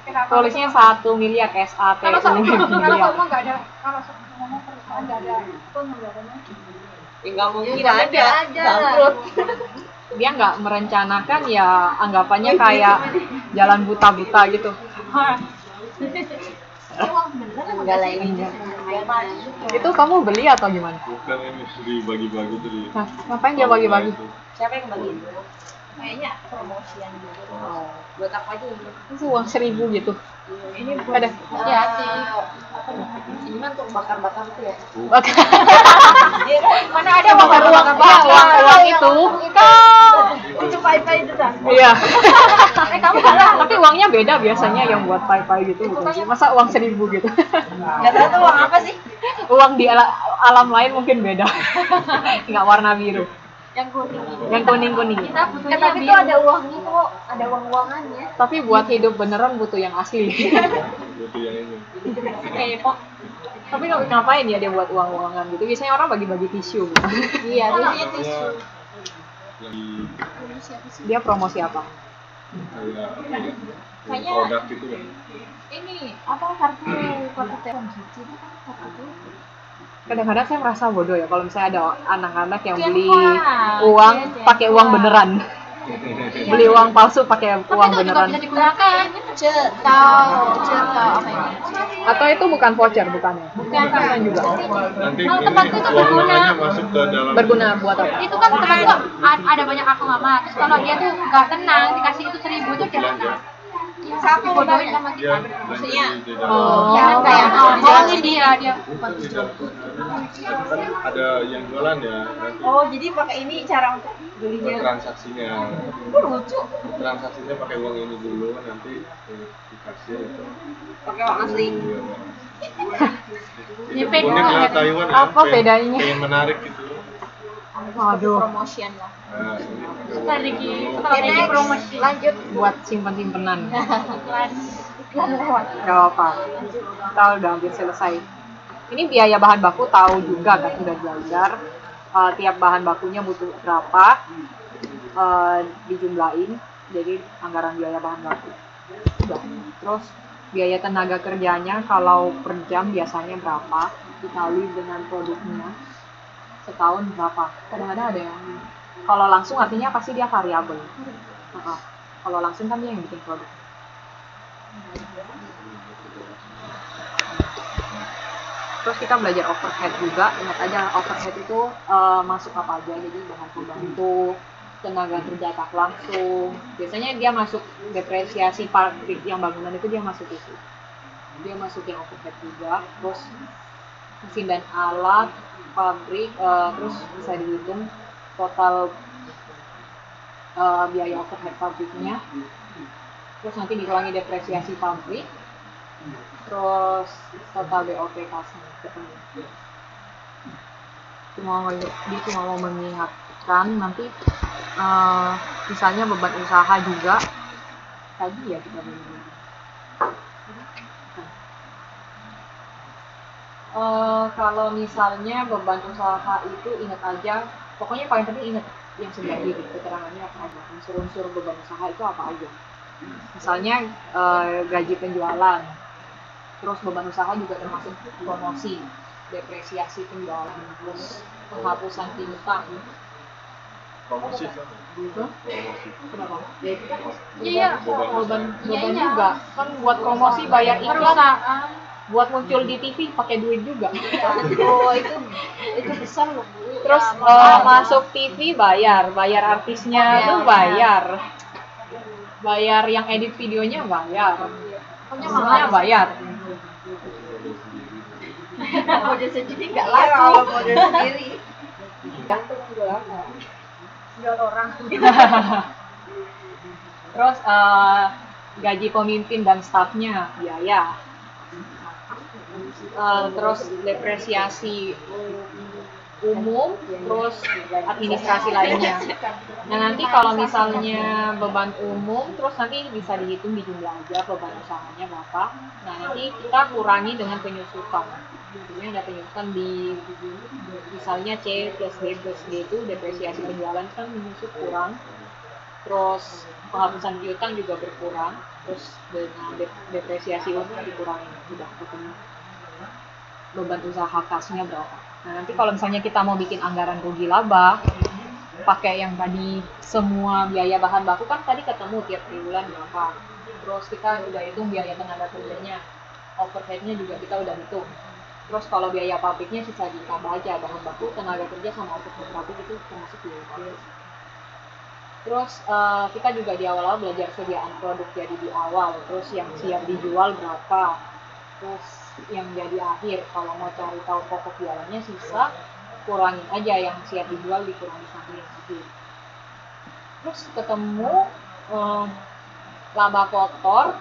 Kenapa? Tulisnya 1 miliar SAT Kalau sama miliar. nggak ada, kalau ngomong perusahaan nggak ada penganggarannya. Enggak mungkin Ya, ada. ada. Bangkrut. Dia nggak merencanakan, ya anggapannya kayak jalan buta-buta gitu. Uang beneran apa Enggak lah sih? ini. Itu kamu beli atau gimana? Bukan ini dibagi-bagi tuh di. Nah, ngapain dia bagi-bagi? Siapa yang bagiin? Kayaknya promosian gitu. Buat apa aja ini? Itu uang 1.000 gitu. Ini Ada. hati-hati. Ini mah untuk bakar-bakar tuh ya. Mana ada Bakar uang, uang itu. Untuk pai-pai itu kan? Iya. Kamu salah. Tapi uangnya beda biasanya yang buat pai-pai gitu. Bukan sih. Masa uang 1.000 gitu? Enggak tahu tuh uang apa sih? Uang di alam lain mungkin beda. Nggak warna biru. Yang kuning. Yang kuning-kuning. Kita butuhnya Tapi biru. tuh ada uangnya kok, ada uang-uangannya. Tapi buat hidup beneran butuh yang asli. Butuh yang ini. Kepo. Tapi ngapain ya dia buat uang-uangan gitu? Biasanya orang bagi-bagi tisu gitu. Iya, biasanya Namanya tisu. lagi Dia promosi apa? kayak produk gitu kan. Ini apa kartu telepon gitu kan kartu itu. Kadang-kadang saya merasa bodoh ya kalau misalnya ada anak-anak yang Kan beli wah, uang dia pakai uang beneran. Beli uang palsu pakai Tapi uang itu juga beneran. bisa digunakan. Tahu apa ini? Atau itu bukan voucher bukannya? Bukan. Bukan juga. Nanti Oh, ini tempatku itu berguna. uang-uangnya masuk ke dalam. Berguna buat apa? Itu kan teman gua ada banyak aku mama. Terus kalau dia tuh nggak tenang dikasih itu 1.000 itu dia Belanja. siapa bodohnya sama Dia kita. Maksudnya, belanja di dalam. Oh. Ya kan kayak bohongin dia Ada yang jualan ya nanti oh jadi pakai ini cara untuk buat belinya. transaksinya. Lucu. Transaksinya pakai uang ini dulu nanti dikasih. Pakai uang asli. Iya, Nyimpen unik uang lah ya. Taiwan ya. Apa bedanya? Pengen menarik gitu. Waduh, Promosian lah. Nah, ini pakai uang Strategi. ini dulu. Strategi Next. promosi. Lanjut. buat simpen-simpenan. Iklan lewat. Gak apa. Kita udah hampir selesai. Ini biaya bahan baku tahu juga kan, udah belajar. Tiap bahan bakunya butuh berapa, dijumlahin. Jadi anggaran biaya bahan baku. Udah. Terus biaya tenaga kerjanya kalau per jam biasanya berapa, dikali dengan produknya. Setahun berapa. Kadang-kadang ada yang kalau langsung artinya pasti dia variabel. Kalau langsung kan dia yang bikin produk. Terus kita belajar overhead juga. Ingat aja overhead itu masuk apa aja. Jadi bahan pembantu, tenaga kerja tak langsung. Biasanya dia masuk depresiasi pabrik yang bangunan itu dia masuk itu. Dia masuk yang overhead juga. Terus mesin dan alat pabrik, terus bisa dihitung total biaya overhead pabriknya. Terus nanti dikurangi depresiasi pabrik. Terus total BOP kasnya ketemu. Dia cuma mau mengingatkan nanti misalnya beban usaha juga tadi ya kita bilang. Kalau misalnya beban usaha itu ingat aja, pokoknya paling penting ingat yang sebelah kiri, keterangannya apa aja, unsur-unsur beban usaha itu apa aja. Misalnya gaji penjualan, terus beban usaha juga termasuk promosi, depresiasi penjualan, terus penghapusan piutang. Promosi kan? Hah? Promosi. Kenapa? Ya itu kan Iya. beban Iya. juga kan buat promosi, bayar iklan, Perusahaan. buat muncul di TV pakai duit juga. Oh, itu besar loh Bu. Terus Ya, masuk TV bayar artisnya tuh bayar yang edit videonya bayar, Pokoknya semuanya mahal. bayar. model sendiri nggak Iya, laku. kalau model sendiri. Gantung jual apa? Jual orang. Terus gaji pemimpin dan stafnya biaya. Terus depresiasi umum, terus administrasi lainnya. Nah nanti kalau misalnya beban umum, terus nanti bisa dihitung di jumlah aja beban usahanya berapa. Nah nanti kita kurangi dengan penyusutan. Jadi ada penyusutan di misalnya C plus D itu depresiasi penjualan kan menyusut kurang. Terus penghapusan piutang juga berkurang, terus dengan depresiasi umum dikurangi, sudah ketemu beban usaha kasnya berapa. Nah nanti kalau misalnya kita mau bikin anggaran rugi laba, pakai yang tadi semua biaya bahan baku kan tadi ketemu tiap bulan berapa. Terus kita udah hitung biaya tenaga kerjanya, overheadnya juga kita udah hitung. Terus kalau biaya pabriknya sisa ditambah aja, bahan baku, tenaga kerja sama overhead pabrik itu termasuk biaya pabrik. Terus kita juga di awal-awal belajar sediaan produk jadi di awal, terus yang siap dijual berapa, terus yang jadi akhir. Kalau mau cari tahu pokok jualannya sisa, kurangin aja yang siap dijual, dikurangi sampai yang akhir. Terus ketemu laba kotor,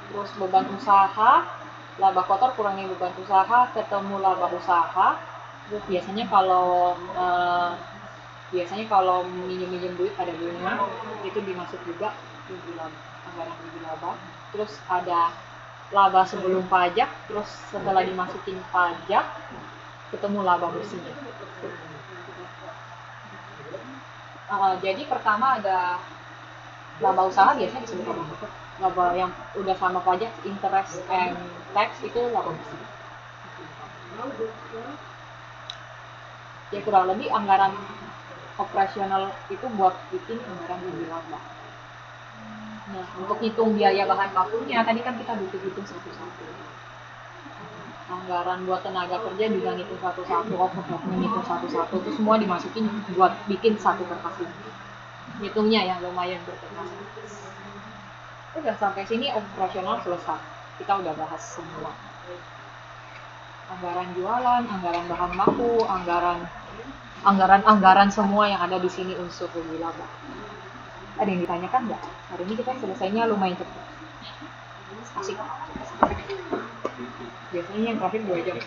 terus beban usaha, laba kotor kurangi beban usaha, ketemu laba usaha. Terus biasanya kalau minjem duit ada bunga, itu dimasuk juga rugi laba, anggaran rugi laba. Terus ada laba sebelum pajak, terus setelah dimasukin pajak ketemu laba bersihnya. Jadi pertama ada laba usaha, biasanya disebut laba kotor. Laba yang udah sama pajak, interest and tax itu laba bersih. Ya kurang lebih anggaran operasional itu buat bikin anggaran rugi laba. Nah, untuk hitung biaya bahan bakunya tadi kan kita butuh hitung satu-satu. Anggaran buat tenaga kerja juga ngitung satu-satu, overheadnya ngitung satu-satu, itu semua dimasukin buat bikin satu kertas ini. Hitungnya yang lumayan berkertas. Udah sampai sini operasional selesai. Kita udah bahas semua. Anggaran jualan, anggaran bahan baku, anggaran semua yang ada di sini unsur rugi laba. Ada yang ditanyakan nggak? Hari ini kita selesainya lumayan cepat. Asik. Biasanya yang terakhir 2 jam.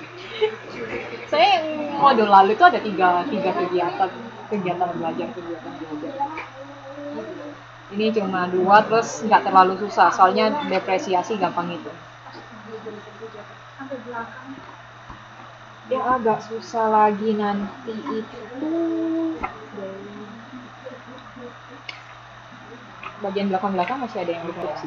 Saya yang modul lalu itu ada tiga kegiatan belajar. Ini cuma 2, terus nggak terlalu susah, soalnya depresiasi gampang itu. Sampai belakang. Yang agak susah lagi nanti itu bagian belakang masih ada yang dikorupsi.